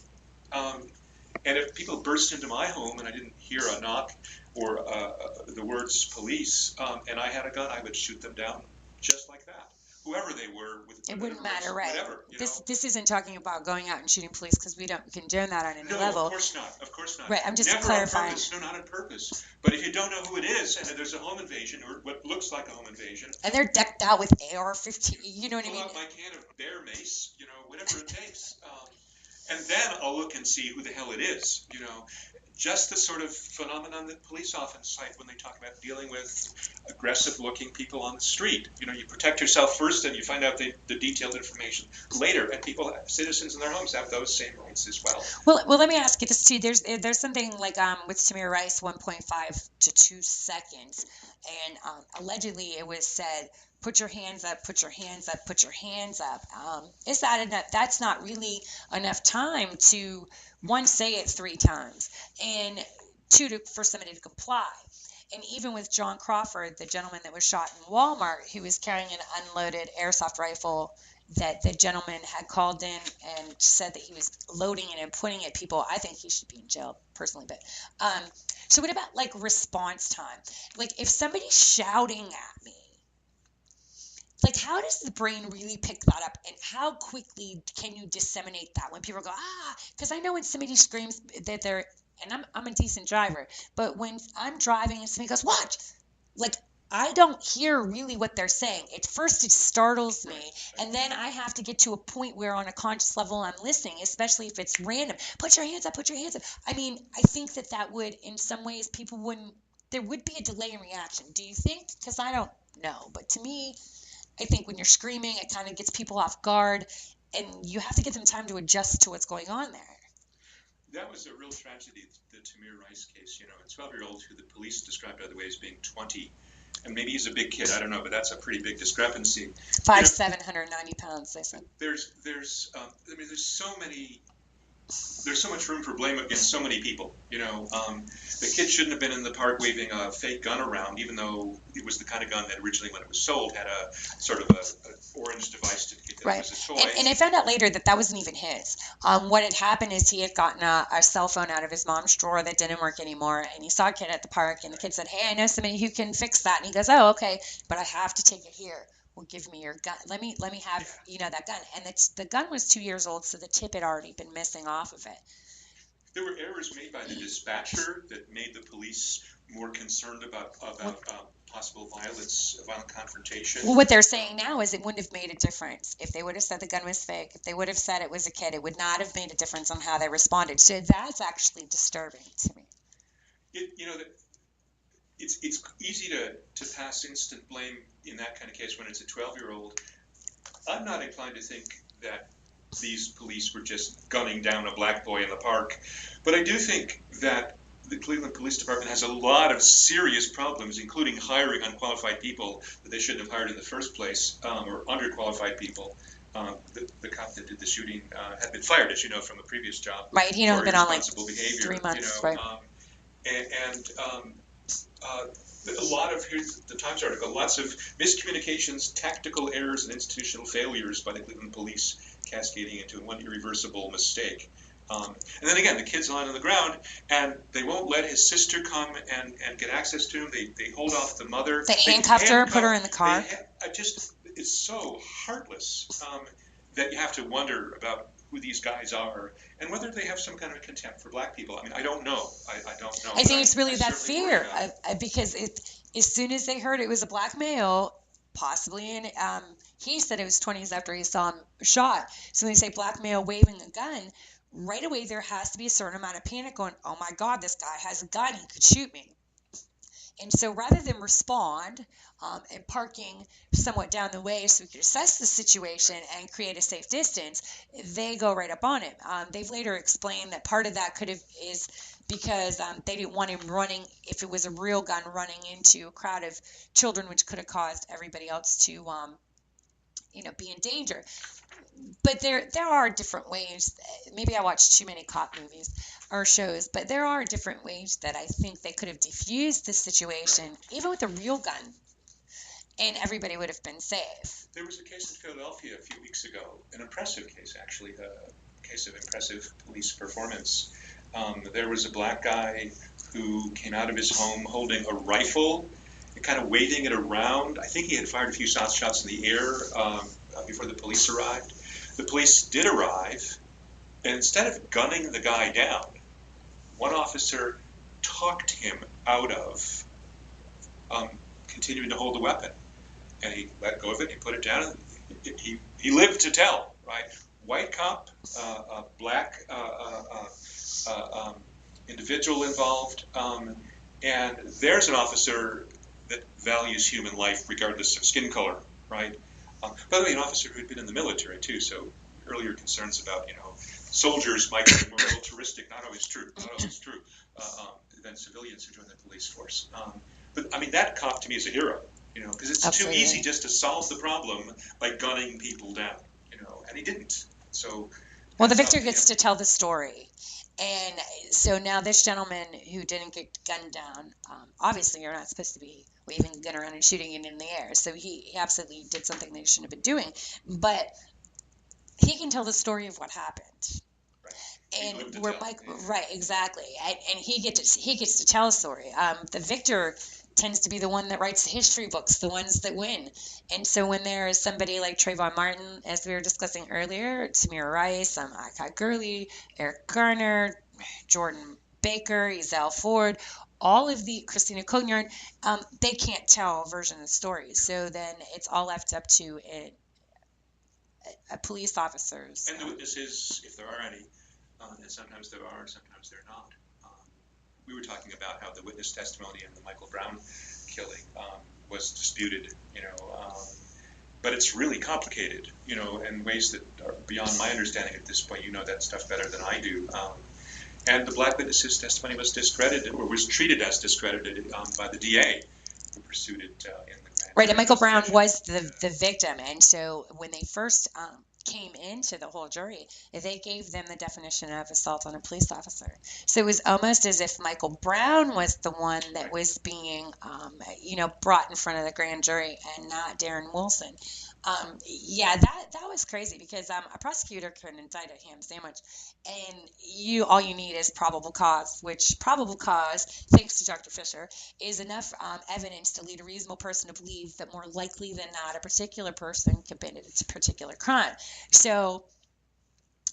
And if people burst into my home and I didn't hear a knock or the words police, and I had a gun, I would shoot them down just like that. Whoever they were. It wouldn't matter, right? Whatever, this isn't talking about going out and shooting police, because we don't condone that on any level. No, of course not. Of course not. Right, I'm just Never clarifying. On purpose. No, not on purpose. But if you don't know who it is, and there's a home invasion, or what looks like a home invasion. And they're decked out with AR-15, you know what I mean? Pull out my can of bear mace, whatever it takes. And then I'll look and see who the hell it is, Just the sort of phenomenon that police often cite when they talk about dealing with aggressive-looking people on the street. You protect yourself first, and you find out the detailed information later. And citizens in their homes have those same rights as well. Well, let me ask you this too. There's something like with Tamir Rice, 1.5 to 2 seconds, and allegedly it was said, "Put your hands up, put your hands up, put your hands up." Is that enough? That's not really enough time to, one, say it 3 times, and 2, for somebody to comply. And even with John Crawford, the gentleman that was shot in Walmart, who was carrying an unloaded airsoft rifle that the gentleman had called in and said that he was loading it and pointing at people, I think he should be in jail personally. But so what about like response time? Like if somebody's shouting at me, like, how does the brain really pick that up, and how quickly can you disseminate that when people go, because I know when somebody screams that they're, and I'm a decent driver, but when I'm driving and somebody goes, "Watch," like, I don't hear really what they're saying. At first it startles me, and then I have to get to a point where on a conscious level I'm listening, especially if it's random. Put your hands up, put your hands up. I mean, I think that would, in some ways, there would be a delay in reaction. Do you think? Because I don't know, but to me, I think when you're screaming, it kind of gets people off guard, and you have to give them time to adjust to what's going on there. That was a real tragedy, the Tamir Rice case. A 12-year-old who the police described, by the way, as being 20. And maybe he's a big kid, I don't know, but that's a pretty big discrepancy. 5'7", 190 pounds, they said. There's so many there's so much room for blame against so many people. The kid shouldn't have been in the park waving a fake gun around, even though it was the kind of gun that originally, when it was sold, had a sort of a orange device to indicate that it was a toy. And I found out later that wasn't even his. What had happened is he had gotten a cell phone out of his mom's drawer that didn't work anymore, and he saw a kid at the park, and the kid said, "Hey, I know somebody who can fix that." And he goes, "Oh, okay, but I have to take it here. Well, give me your gun. Let me have that gun." And the gun was 2 years old, so the tip had already been missing off of it. There were errors made by the dispatcher that made the police more concerned about possible violent confrontation. Well, what they're saying now is it wouldn't have made a difference if they would have said the gun was fake. If they would have said it was a kid, it would not have made a difference on how they responded. So that's actually disturbing to me. It's easy to pass instant blame in that kind of case when it's a 12-year-old. I'm not inclined to think that these police were just gunning down a black boy in the park, but I do think that the Cleveland Police Department has a lot of serious problems, including hiring unqualified people that they shouldn't have hired in the first place, or underqualified people. The cop that did the shooting had been fired, as you know, from a previous job. Right, he'd only been on like behavior, 3 months, right? A lot of, here's the Times article, lots of miscommunications, tactical errors, and institutional failures by the Cleveland police cascading into one irreversible mistake. And then again, the kid's lying on the ground, and they won't let his sister come and get access to him. They hold off the mother. They handcuffed her, put her in the car. It's so heartless that you have to wonder about who these guys are and whether they have some kind of contempt for black people. I mean, I don't know. I don't know. I think it's really that fear because as soon as they heard it was a black male, possibly, and he said it was 20 years after he saw him shot. So when they say black male waving a gun, right away there has to be a certain amount of panic going, oh my God, this guy has a gun, he could shoot me. And so rather than respond and parking somewhat down the way so we could assess the situation and create a safe distance, they go right up on him. They've later explained that part of that is because they didn't want him running, if it was a real gun, running into a crowd of children, which could have caused everybody else to, be in danger. But there are different ways. Maybe I watched too many cop movies or shows, but there are different ways that I think they could have diffused the situation, even with a real gun, and everybody would have been safe. There was a case in Philadelphia a few weeks ago, an impressive case, actually, a case of impressive police performance. There was a black guy who came out of his home holding a rifle and kind of waving it around. I think he had fired a few shots in the air before the police arrived. The police did arrive, and instead of gunning the guy down, one officer talked him out of continuing to hold the weapon. And he let go of it, he put it down, and he lived to tell, right? White cop, black individual involved, and there's an officer that values human life regardless of skin color, right? By the way, an officer who had been in the military too, so earlier concerns about, soldiers might be more militaristic, not always true, than civilians who join the police force. But I mean, that cop to me is a hero, because it's Absolutely. too easy just to solve the problem by gunning people down, and he didn't. So, well, the victor gets to tell the story. And so now this gentleman who didn't get gunned down, obviously you're not supposed to be waving a gun around and shooting it in the air. So he absolutely did something that he shouldn't have been doing. But he can tell the story of what happened. Right. And we're Mike, right, exactly. And he gets to tell a story. The victor tends to be the one that writes the history books, the ones that win. And so when there is somebody like Trayvon Martin, as we were discussing earlier, Tamir Rice, Akai Gurley, Eric Garner, Jordan Baker, Ezell Ford, all of the Christina Cognard, they can't tell a version of the story. So then it's all left up to a police officers. And the witnesses, if there are any, and sometimes there are, sometimes they're not. We were talking about how the witness testimony in the Michael Brown killing was disputed, but it's really complicated, in ways that are beyond my understanding at this point. You know that stuff better than I do. And the black witness's testimony was discredited, or was treated as discredited by the DA, who pursued it in the grand. Right, and Michael Brown was the victim, and so when they first came into the whole jury, they gave them the definition of assault on a police officer. So it was almost as if Michael Brown was the one that was being, brought in front of the grand jury and not Darren Wilson. That was crazy because a prosecutor could indict a ham sandwich, and all you need is probable cause, which probable cause, thanks to Dr. Fisher, is enough evidence to lead a reasonable person to believe that more likely than not a particular person committed a particular crime. So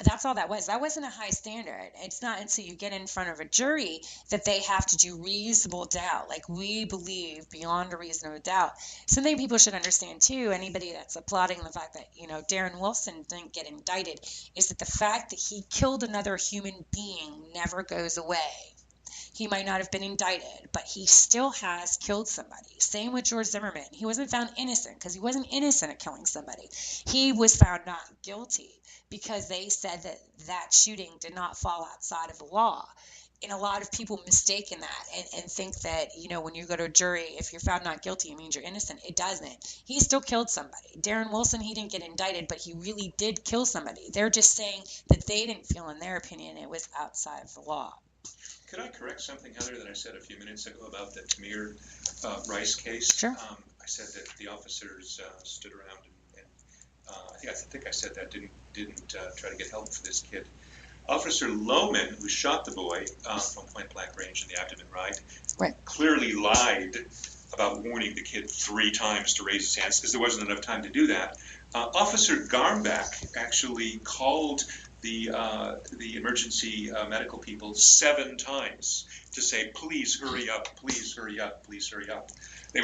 that's all that was. That wasn't a high standard. It's not until you get in front of a jury that they have to do reasonable doubt. Like, we believe beyond a reasonable doubt. Something people should understand too, anybody that's applauding the fact that, Darren Wilson didn't get indicted, is that the fact that he killed another human being never goes away. He might not have been indicted, but he still has killed somebody. Same with George Zimmerman. He wasn't found innocent because he wasn't innocent of killing somebody. He was found not guilty because they said that shooting did not fall outside of the law. And a lot of people mistake in that and think that, when you go to a jury, if you're found not guilty, it means you're innocent. It doesn't. He still killed somebody. Darren Wilson, he didn't get indicted, but he really did kill somebody. They're just saying that they didn't feel, in their opinion, it was outside of the law. Could I correct something, Heather, that I said a few minutes ago about the Tamir Rice case? Sure. I said that the officers stood around and I think I said that didn't try to get help for this kid. Officer Lohman, who shot the boy from point blank range in the abdomen, right, clearly lied about warning the kid 3 times to raise his hands because there wasn't enough time to do that. Officer Garmbach actually called the emergency medical people 7 times to say, please hurry up, please hurry up, please hurry up. They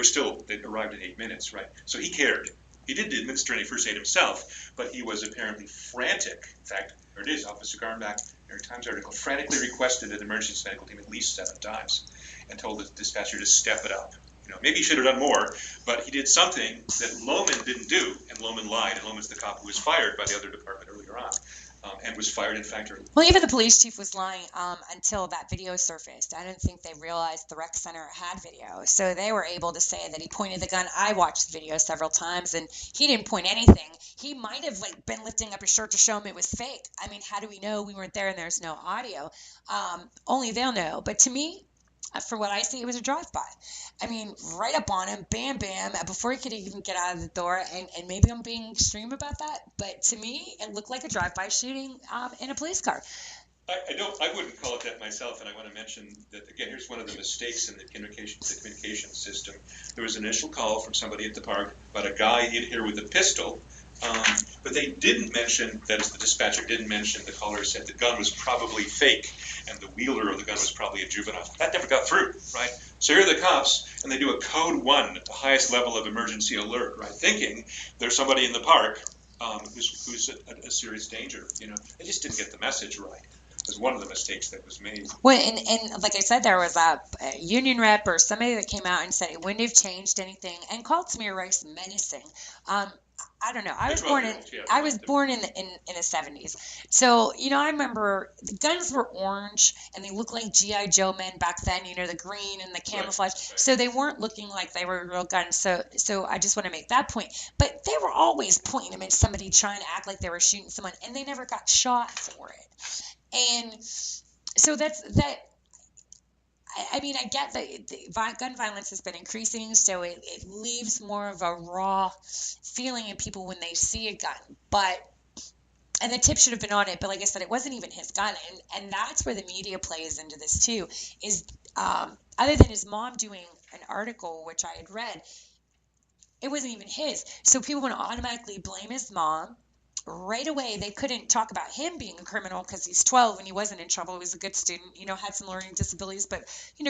arrived in 8 minutes, right? So he cared. He did administer any first aid himself, but he was apparently frantic. In fact, there it is, Officer Garmbach, New York Times article, frantically requested an emergency medical team at least 7 times and told the dispatcher to step it up. Maybe he should have done more, but he did something that Lohman didn't do, and Lohman lied, and Lohman's the cop who was fired by the other department earlier on. And was fired, in fact. Well, even the police chief was lying until that video surfaced. I don't think they realized the rec center had video. So they were able to say that he pointed the gun. I watched the video several times, and he didn't point anything. He might have been lifting up his shirt to show him it was fake. I mean, how do we know we weren't there and there's no audio? Only they'll know. But to me, for what I see, it was a drive-by. I mean, right up on him, bam, bam, before he could even get out of the door. And maybe I'm being extreme about that, but to me, it looked like a drive-by shooting in a police car. I wouldn't call it that myself, and I want to mention that, again, here's one of the mistakes in the communication system. There was an initial call from somebody at the park about a guy in here with a pistol, but they didn't mention, that is, the dispatcher didn't mention, the caller said the gun was probably fake, and the wielder of the gun was probably a juvenile. That never got through, right? So here are the cops, and they do a code 1, the highest level of emergency alert, right? Thinking there's somebody in the park who's a serious danger, They just didn't get the message right. Was one of the mistakes that was made. Well, and like I said, there was a union rep or somebody that came out and said it wouldn't have changed anything and called Tamir Rice menacing. I don't know. I was born in the 70s. So, I remember the guns were orange and they looked like G.I. Joe men back then, the green and the camouflage. Right. So they weren't looking like they were real guns. So I just want to make that point. But they were always pointing them at somebody trying to act like they were shooting someone, and they never got shot for it. And so that's that. I mean, I get that gun violence has been increasing, so it leaves more of a raw feeling in people when they see a gun. And the tip should have been on it, but like I said, it wasn't even his gun. And that's where the media plays into this too, is other than his mom doing an article, which I had read, it wasn't even his. So people want to automatically blame his mom. Right away, they couldn't talk about him being a criminal because he's 12 and he wasn't in trouble. He was a good student, had some learning disabilities, but,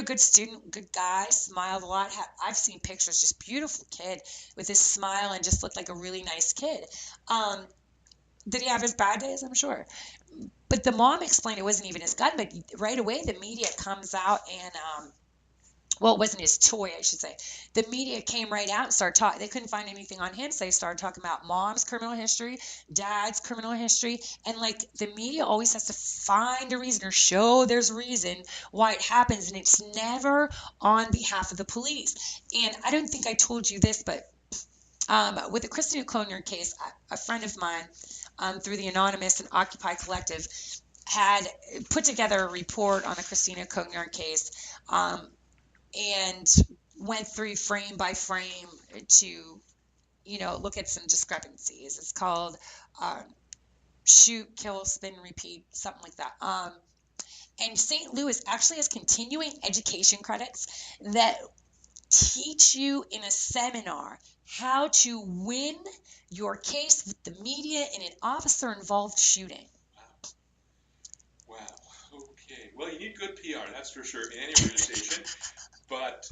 good student, good guy, smiled a lot. I've seen pictures, just beautiful kid with his smile and just looked like a really nice kid. Did he have his bad days? I'm sure. But the mom explained it wasn't even his gun, but right away the media comes out and well, it wasn't his toy, I should say. The media came right out and started talking. They couldn't find anything on him, so they started talking about mom's criminal history, dad's criminal history, and the media always has to find a reason or show there's a reason why it happens, and it's never on behalf of the police. And I don't think I told you this, but with the Christina Clonier case, a friend of mine through the Anonymous and Occupy Collective, had put together a report on the Christina Cognar case, and went through frame by frame to, look at some discrepancies. It's called Shoot, Kill, Spin, Repeat, something like that. And St. Louis actually has continuing education credits that teach you in a seminar how to win your case with the media in an officer-involved shooting. Wow. Okay. Well, you need good PR, that's for sure, in any organization. But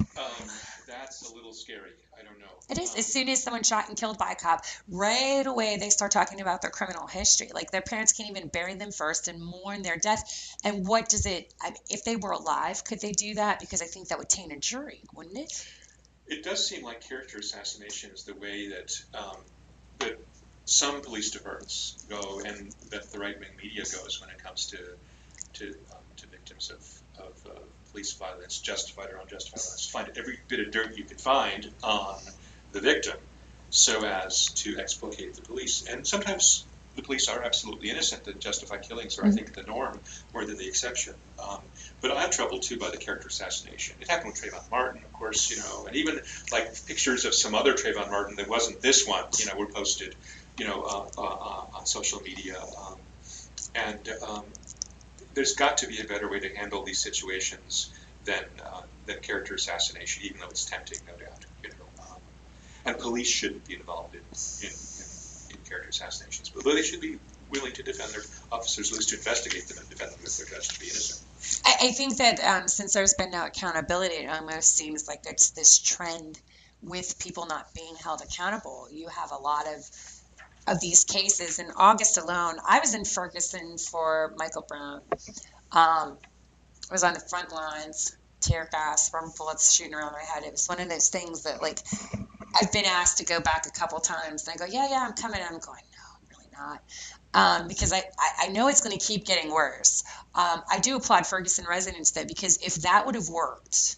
that's a little scary. I don't know. It is. As soon as someone's shot and killed by a cop, right away they start talking about their criminal history. Like their parents can't even bury them first and mourn their death. And what does it? If they were alive, could they do that? Because I think that would taint a jury, wouldn't it? It does seem like character assassination is the way that that some police departments go, and that the right-wing media goes when it comes to victims of police violence, justified or unjustified violence. Find every bit of dirt you can find on the victim so as to explicate the police. And sometimes the police are absolutely innocent. The justified killings are, I think, the norm more than the exception. But I'm troubled, too, by the character assassination. It happened with Trayvon Martin, of course, and even like pictures of some other Trayvon Martin that wasn't this one, were posted, on social media. There's got to be a better way to handle these situations than character assassination, even though it's tempting, no doubt. And police shouldn't be involved in character assassinations, but they should be willing to defend their officers, at least to investigate them and defend them if they're judged to be innocent. I think that since there's been no accountability, it almost seems like it's this trend with people not being held accountable. You have a lot of these cases. In August alone, I was in Ferguson for Michael Brown. I was on the front lines, tear gas, rubber bullets shooting around my head. It was one of those things that, like, I've been asked to go back a couple times, and I go, yeah, I'm coming. And I'm going, no, I'm really not, because I know it's going to keep getting worse. I do applaud Ferguson residents, though, because if that would have worked,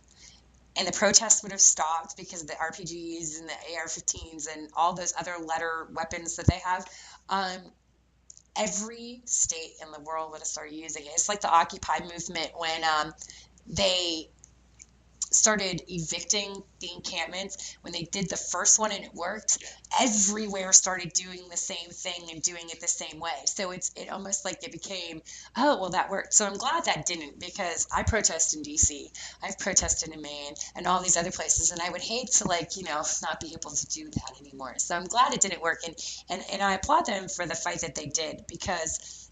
and the protests would have stopped because of the RPGs and the AR-15s and all those other letter weapons that they have, every state in the world would have started using it. It's like the Occupy movement when they started evicting the encampments. When they did the first one and it worked, everywhere started doing the same thing and doing it the same way. So it almost like it became, oh, well, that worked. So I'm glad that didn't, because I protest in DC, I've protested in Maine and all these other places, and I would hate to not be able to do that anymore. So I'm glad it didn't work, and I applaud them for the fight that they did, because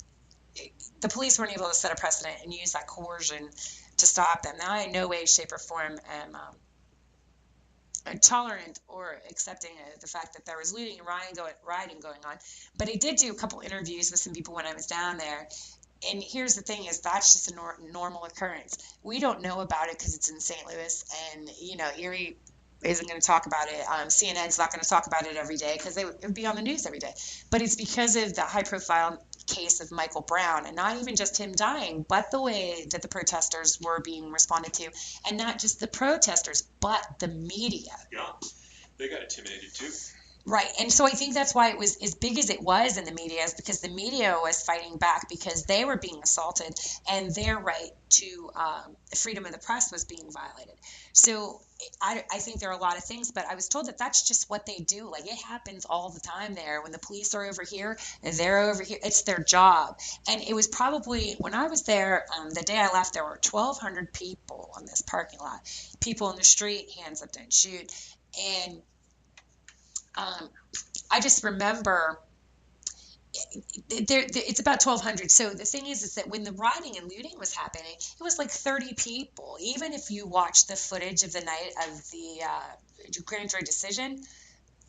the police weren't able to set a precedent and use that coercion to stop them. Now, I in no way, shape, or form am tolerant or accepting the fact that there was looting and rioting going on. But I did do a couple interviews with some people when I was down there. And here's the thing: is that's just a normal occurrence. We don't know about it because it's in St. Louis, and Erie isn't going to talk about it. CNN's not going to talk about it every day because it would be on the news every day. But it's because of the high-profile case of Michael Brown, and not even just him dying, but the way that the protesters were being responded to, and not just the protesters, but the media. Yeah, they got intimidated too. Right, and so I think that's why it was as big as it was in the media, is because the media was fighting back because they were being assaulted, and their right to freedom of the press was being violated. So I think there are a lot of things, but I was told that that's just what they do. Like, it happens all the time there. When the police are over here, they're over here. It's their job. And it was probably, when I was there, the day I left, there were 1,200 people on this parking lot. People in the street, hands up, don't shoot. And I just remember it's about 1,200. So the thing is that when the rioting and looting was happening, it was like 30 people. Even if you watch the footage of the night of the grand jury decision,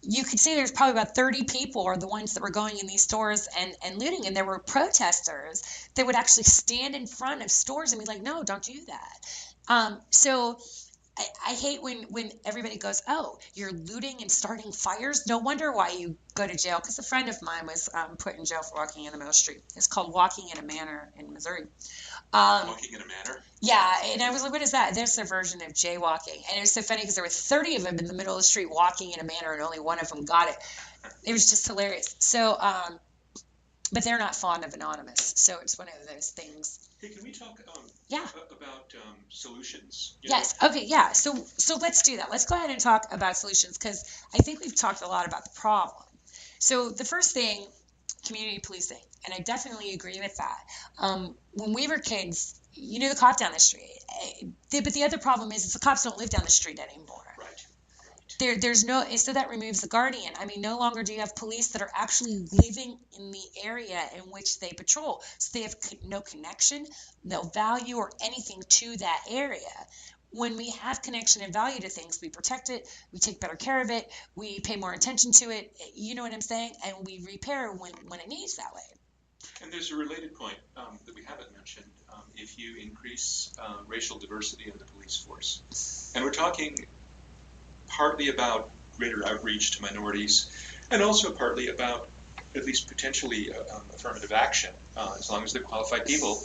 you could see there's probably about 30 people are the ones that were going in these stores and looting. And there were protesters that would actually stand in front of stores and be like, no, don't do that. So I hate when everybody goes, oh, you're looting and starting fires. No wonder why you go to jail. Because a friend of mine was put in jail for walking in the middle street. It's called Walking in a Manor in Missouri. Walking in a manor? Yeah, and I was like, what is that? That's their version of jaywalking. And it was so funny because there were 30 of them in the middle of the street walking in a manor, and only one of them got it. It was just hilarious. So but they're not fond of anonymous. So it's one of those things. Hey, can we talk Yeah. about solutions? Yes. Okay. Yeah. So let's do that. Let's go ahead and talk about solutions, because I think we've talked a lot about the problem. So the first thing, community policing, and I definitely agree with that. When we were kids, the cop down the street. But the other problem is the cops don't live down the street anymore. Right. There's no, so that removes the guardian. I mean, no longer do you have police that are actually living in the area in which they patrol. So they have no connection, no value, or anything to that area. When we have connection and value to things, we protect it, we take better care of it, we pay more attention to it, you know what I'm saying? And we repair when it needs that way. And there's a related point that we haven't mentioned. If you increase racial diversity in the police force, and we're talking partly about greater outreach to minorities, and also partly about at least potentially affirmative action, as long as they're qualified people,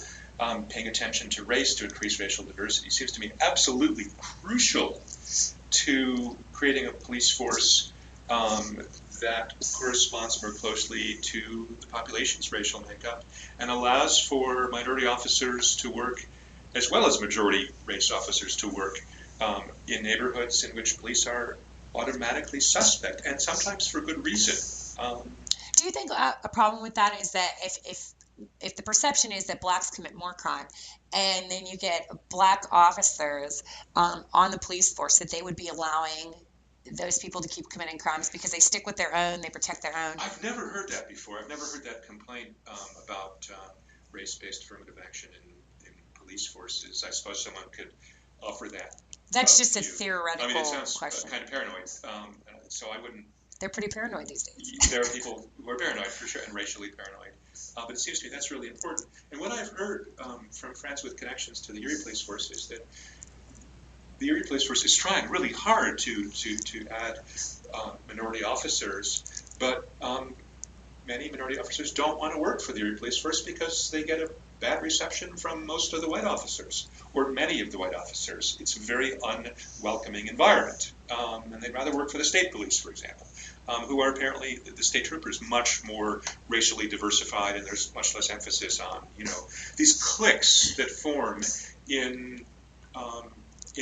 paying attention to race to increase racial diversity seems to me absolutely crucial to creating a police force that corresponds more closely to the population's racial makeup and allows for minority officers to work as well as majority race officers to work in neighborhoods in which police are automatically suspect, and sometimes for good reason. Do you think a problem with that is that if the perception is that blacks commit more crime, and then you get black officers on the police force, that they would be allowing those people to keep committing crimes because they stick with their own, they protect their own? I've never heard that before. I've never heard that complaint about race-based affirmative action in police forces. I suppose someone could offer that. That's just a view. theoretical I mean, it sounds question. kind of paranoid, so I wouldn't. They're pretty paranoid these days. There are people who are paranoid, for sure, and racially paranoid. But it seems to me that's really important. And what I've heard from friends with connections to the Erie Police Force is that the Erie Police Force is trying really hard to add minority officers, but many minority officers don't want to work for the Erie Police Force because they get a bad reception from most of the white officers, or many of the white officers. It's a very unwelcoming environment, and they'd rather work for the state police, for example, who are apparently, the state troopers, much more racially diversified, and there's much less emphasis on, these cliques that form in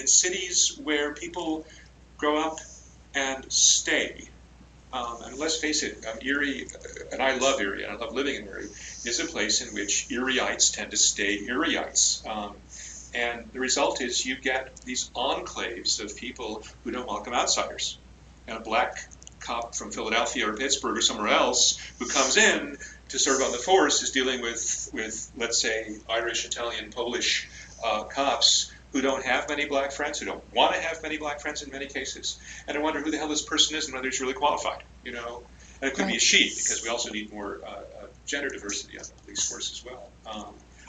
cities where people grow up and stay. And let's face it, Erie, and I love Erie, and I love living in Erie, is a place in which Erieites tend to stay Erieites. And the result is you get these enclaves of people who don't welcome outsiders. And a black cop from Philadelphia or Pittsburgh or somewhere else who comes in to serve on the force is dealing with let's say, Irish, Italian, Polish cops who don't have many black friends, who don't want to have many black friends in many cases. And I wonder who the hell this person is and whether he's really qualified, And it could be a she, because we also need more gender diversity on the police force as well.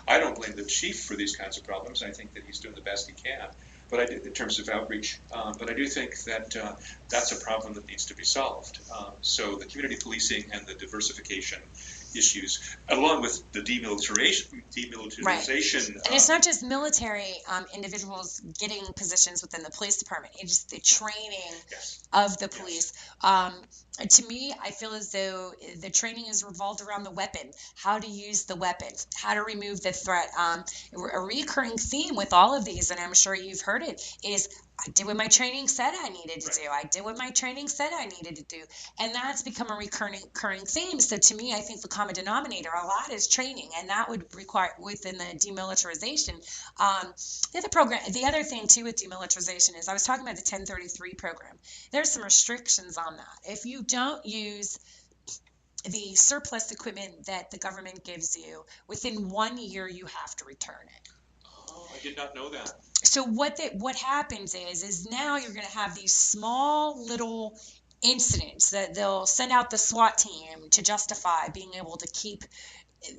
I don't blame the chief for these kinds of problems. I think that he's doing the best he can, but in terms of outreach. But I do think that that's a problem that needs to be solved. So the community policing and the diversification issues, along with the demilitarization. Right. And it's not just military individuals getting positions within the police department. It's just the training of the police. To me, I feel as though the training is revolved around the weapon, how to use the weapon, how to remove the threat. A recurring theme with all of these, and I'm sure you've heard it, is I did what my training said I needed to do. I did what my training said I needed to do. And that's become a recurring theme. So to me, I think the common denominator a lot is training, and that would require within the demilitarization. The other thing too with demilitarization is I was talking about the 1033 program. There's some restrictions on that. If you don't use the surplus equipment that the government gives you, within 1 year you have to return it. Oh, I did not know that. So what happens is now you're going to have these small little incidents that they'll send out the SWAT team to justify being able to keep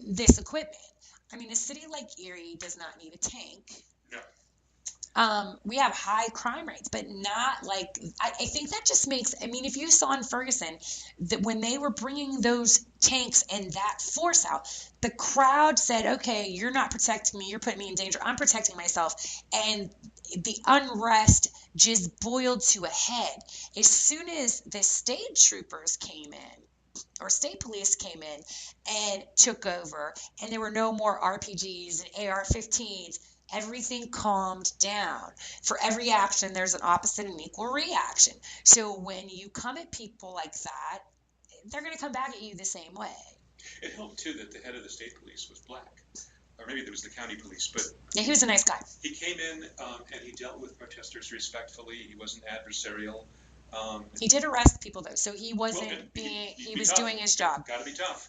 this equipment. I mean, a city like Erie does not need a tank. No. We have high crime rates, but not like, I think that just makes, I mean, if you saw in Ferguson that when they were bringing those tanks and that force out, the crowd said, okay, you're not protecting me, you're putting me in danger, I'm protecting myself. And the unrest just boiled to a head. As soon as the state troopers came in, or state police came in and took over, and there were no more RPGs and AR-15s. Everything calmed down. For every action, there's an opposite and equal reaction. So when you come at people like that, they're going to come back at you the same way. It helped, too, that the head of the state police was black. Or maybe it was the county police, but Yeah, he was a nice guy. he came in and he dealt with protesters respectfully. He wasn't adversarial. He did arrest people, though, so he wasn't he was tough. doing his job. Got to be tough.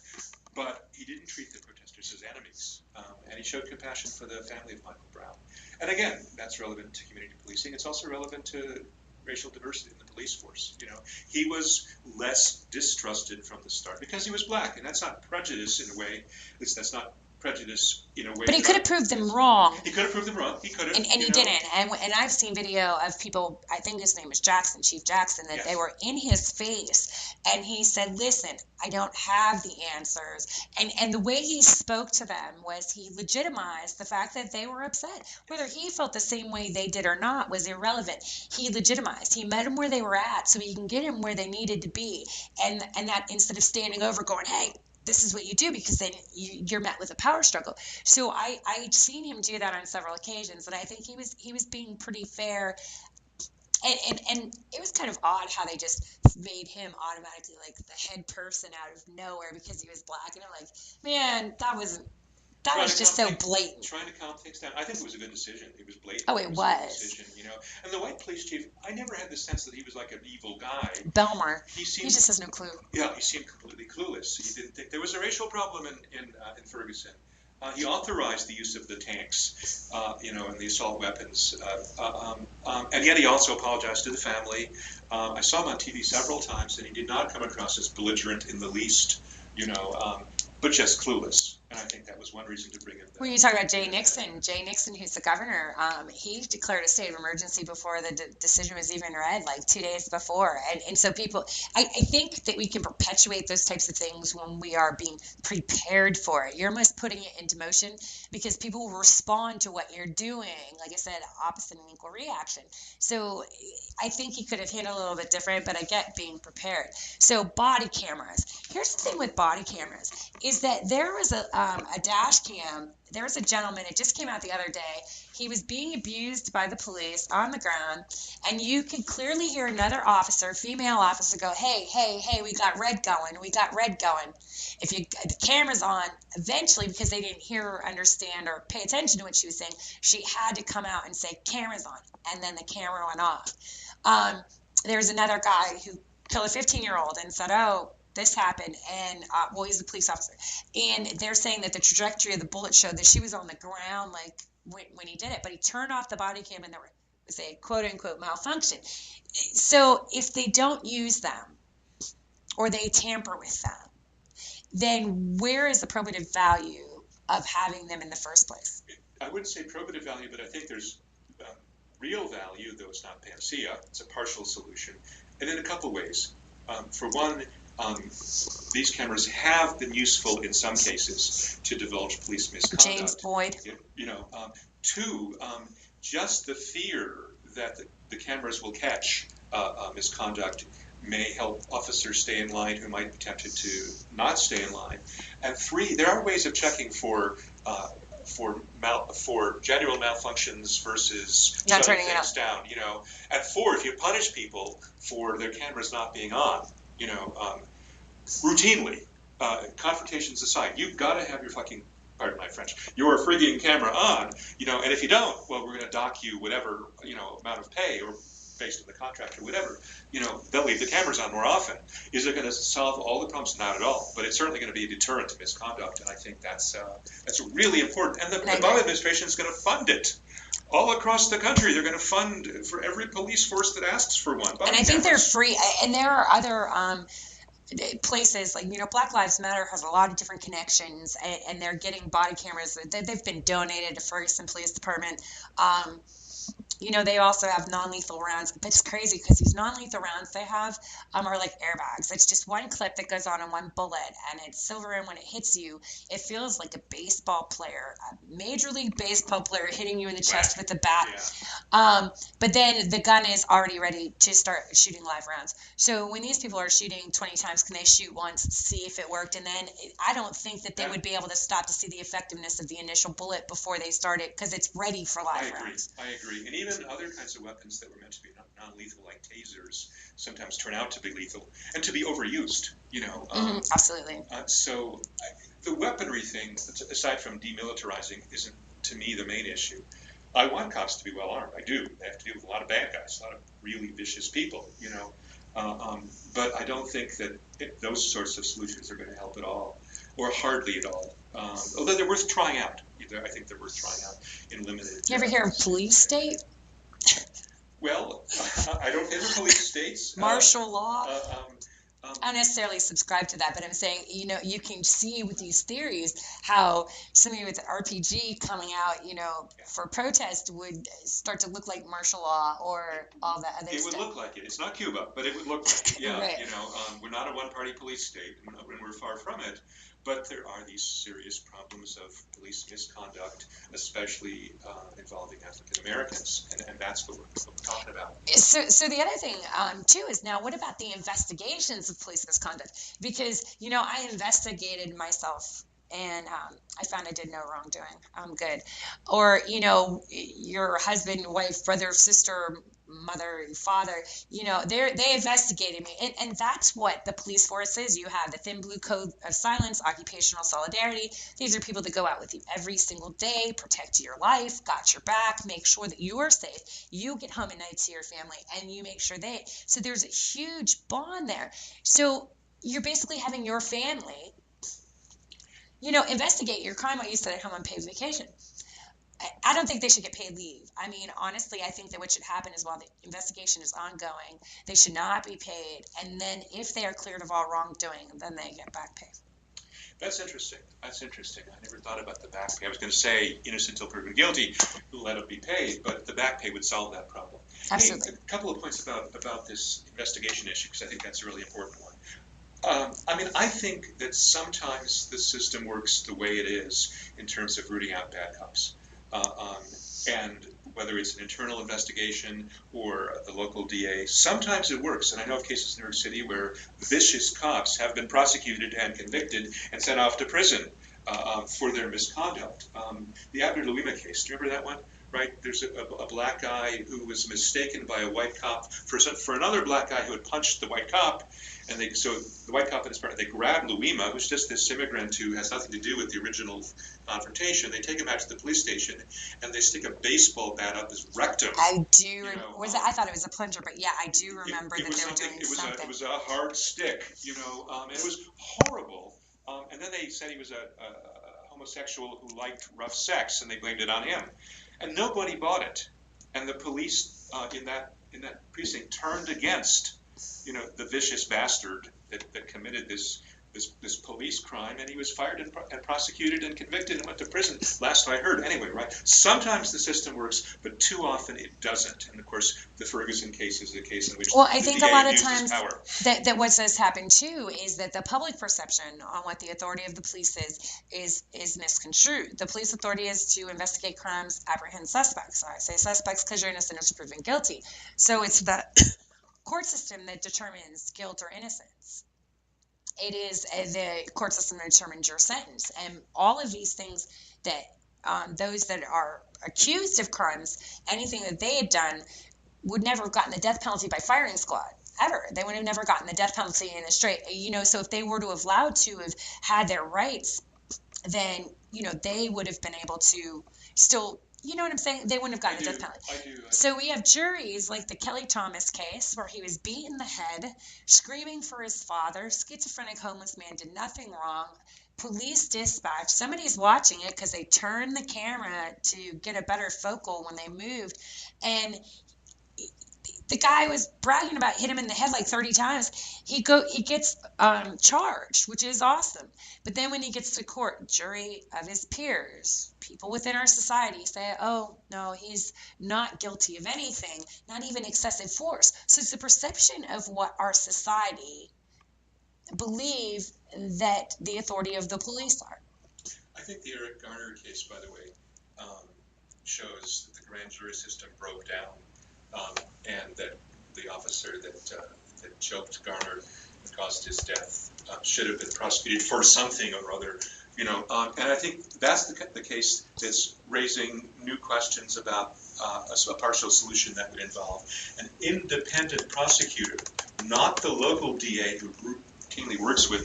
But he didn't treat the protesters as enemies. And he showed compassion for the family of Michael Brown. And again, that's relevant to community policing. It's also relevant to racial diversity in the police force. You know, he was less distrusted from the start because he was black, and that's not prejudice in a way. At least that's not prejudice in a way. But he could have proved them wrong. He could have proved them wrong. He could have. And he didn't. And I've seen video of people, I think his name is Jackson, Chief Jackson, that Yes. they were in his face. And he said, listen, I don't have the answers. And the way he spoke to them was he legitimized the fact that they were upset. Whether he felt the same way they did or not was irrelevant. He legitimized. He met them where they were at so he can get them where they needed to be. And that instead of standing over going, hey, this is what you do, because then you're met with a power struggle. So I'd seen him do that on several occasions, and I think he was being pretty fair. And it was kind of odd how they just made him automatically like the head person out of nowhere because he was black. And I'm like, man, that was just so blatant. Trying to calm things down. I think it was a good decision. It was blatant. Oh, it was. was. A good decision, you know. And the white police chief, I never had the sense that he was like an evil guy. Belmar. He just has no clue. Yeah, he seemed completely clueless. He didn't think there was a racial problem in Ferguson. He authorized the use of the tanks, you know, and the assault weapons. And yet he also apologized to the family. I saw him on TV several times, and he did not come across as belligerent in the least, you know, but just clueless. And I think that was one reason to bring him back. When you talk about Jay Nixon, who's the governor, he declared a state of emergency before the decision was even read, like 2 days before. And so people, I think that we can perpetuate those types of things when we are being prepared for it. You're almost putting it into motion because people will respond to what you're doing. Like I said, opposite and equal reaction. So I think he could have handled it a little bit different, but I get being prepared. So body cameras. Here's the thing with body cameras is that there was a dash cam. There was a gentleman, it just came out the other day. He was being abused by the police on the ground, and you could clearly hear another officer, female officer, go, hey, we got red going. If the camera's on, eventually, because they didn't hear or understand or pay attention to what she was saying, she had to come out and say, camera's on, and then the camera went off. There was another guy who killed a 15-year-old and said, oh, this happened, and he's a police officer, and they're saying that the trajectory of the bullet showed that she was on the ground like when he did it, but he turned off the body cam and there was a quote-unquote malfunction. So if they don't use them or they tamper with them, then where is the probative value of having them in the first place? I wouldn't say probative value, but I think there's real value, though it's not panacea. It's a partial solution, and in a couple ways. For one, these cameras have been useful in some cases to divulge police misconduct. James Boyd. You know, two, just the fear that the cameras will catch misconduct may help officers stay in line who might be tempted to not stay in line. And three, there are ways of checking for genuine malfunctions versus not shutting turning things down. You know, and four, if you punish people for their cameras not being on, you know, routinely, confrontations aside, you've got to have your fucking, pardon my French, your frigging camera on, you know, and if you don't, well, we're going to dock you whatever, you know, amount of pay or based on the contract or whatever, you know, they'll leave the cameras on more often. Is it going to solve all the problems? Not at all, but it's certainly going to be a deterrent to misconduct, and I think that's really important. And the Obama administration is going to fund it. All across the country, they're going to fund for every police force that asks for one. And I think they're free. And there are other places, like, you know, Black Lives Matter has a lot of different connections, and they're getting body cameras. They've been donated to Ferguson Police Department. They also have non-lethal rounds, but it's crazy because these non-lethal rounds they have are like airbags. It's just one clip that goes on in one bullet, and it's silver. And when it hits you, it feels like a baseball player, a major league baseball player hitting you in the chest with a bat. But then the gun is already ready to start shooting live rounds. So when these people are shooting 20 times, can they shoot once, see if it worked, and then I don't think that they would be able to stop to see the effectiveness of the initial bullet before they start it because it's ready for live rounds. I agree. And even other kinds of weapons that were meant to be non-lethal, like tasers, sometimes turn out to be lethal and to be overused. Absolutely. So the weaponry thing, aside from demilitarizing, isn't to me the main issue. I want cops to be well armed. I do. They have to deal with a lot of bad guys, a lot of really vicious people. But I don't think that those sorts of solutions are going to help at all, or hardly at all. Although they're worth trying out. I think they're worth trying out in limited. You ever hear of police state? Well, I don't favor police states. Martial law. I don't necessarily subscribe to that, but I'm saying, you can see with these theories how somebody with an RPG coming out, for protest would start to look like martial law or all that other stuff. It would look like it. It's not Cuba, but it would look like it. Yeah, right. We're not a one-party police state, and we're far from it. But there are these serious problems of police misconduct, especially involving African Americans, and that's what we're talking about. So the other thing, too, is now what about the investigations of police misconduct? Because, I investigated myself, and I found I did no wrongdoing. I'm good. Or, your husband, wife, brother, sister, mother, father, they investigated me. And that's what the police force is. You have the Thin Blue Code of Silence, occupational solidarity. These are people that go out with you every single day, protect your life, got your back, make sure that you are safe. You get home at night to your family, and you make sure so there's a huge bond there. So you're basically having your family, investigate your crime while you sit at home on paid vacation. I don't think they should get paid leave. I mean, honestly, I think that what should happen is while the investigation is ongoing, they should not be paid. And then if they are cleared of all wrongdoing, then they get back pay. That's interesting. I never thought about the back pay. I was going to say innocent until proven guilty, let them be paid, but the back pay would solve that problem. Absolutely. Hey, a couple of points about this investigation issue, because I think that's a really important one. I think that sometimes the system works the way it is in terms of rooting out bad cops. And whether it's an internal investigation or the local DA, sometimes it works. And I know of cases in New York City where vicious cops have been prosecuted and convicted and sent off to prison for their misconduct. The Abner Louima case, do you remember that one? Right? There's a black guy who was mistaken by a white cop for another black guy who had punched the white cop. And so the white cop and his partner, they grab Louima, who's just this immigrant who has nothing to do with the original confrontation. They take him out to the police station, and they stick a baseball bat up his rectum. I do. I thought it was a plunger, but yeah, I do remember that they were doing something. It was a hard stick, and it was horrible. And then they said he was a homosexual who liked rough sex, and they blamed it on him. And nobody bought it. And the police in that precinct turned against the vicious bastard that committed this police crime, and he was fired and prosecuted and convicted and went to prison, last I heard. Anyway, right? Sometimes the system works, but too often it doesn't. And of course, the Ferguson case is a case in which I think DA a lot of abuses times power. that what does happen too is that the public perception on what the authority of the police is misconstrued. The police authority is to investigate crimes, apprehend suspects. I say suspects because you're innocent until proven guilty. So it's the court system that determines guilt or innocence. It is the court system that determines your sentence. And all of these things that those that are accused of crimes, anything that they had done would never have gotten the death penalty by firing squad, ever. They would have never gotten the death penalty in a straight, so if they were to have allowed to have had their rights, then, they would have been able to still, you know what I'm saying? They wouldn't have gotten the death penalty. I do. So we have juries like the Kelly Thomas case where he was beat in the head, screaming for his father, schizophrenic homeless man, did nothing wrong. Police dispatch, somebody's watching it because they turned the camera to get a better focal when they moved. And the guy was bragging about hit him in the head like 30 times. He gets charged, which is awesome. But then when he gets to court, jury of his peers, people within our society say, oh, no, he's not guilty of anything, not even excessive force. So it's the perception of what our society believe that the authority of the police are. I think the Eric Garner case, by the way, shows that the grand jury system broke down, and that the officer that choked Garner and caused his death should have been prosecuted for something or other. And I think that's the case that's raising new questions about a partial solution that would involve an independent prosecutor, not the local DA who routinely works with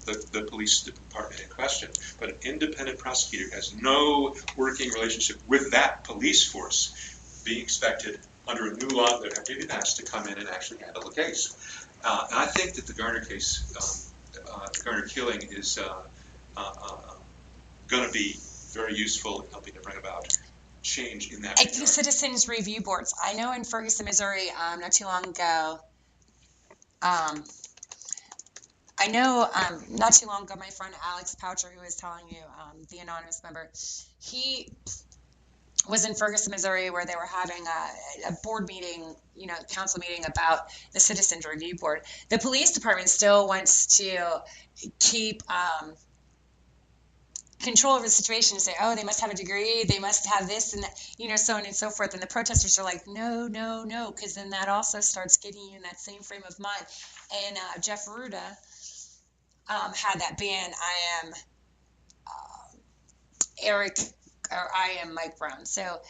the police department in question, but an independent prosecutor has no working relationship with that police force, being expected under a new law that have to be passed to come in and actually handle the case. And I think that the Garner case, the Garner killing, is going to be very useful in helping to bring about change in that regard. The citizens review boards. I know in Ferguson, Missouri, not too long ago, my friend Alex Poucher, who was telling you, the anonymous member, he was in Ferguson, Missouri, where they were having a board meeting, council meeting about the citizens review board. The police department still wants to keep control over the situation and say, oh, they must have a degree, they must have this and that, so on and so forth. And the protesters are like, no, because then that also starts getting you in that same frame of mind. And Jeff Ruda had that band, I am I am Mike Brown. So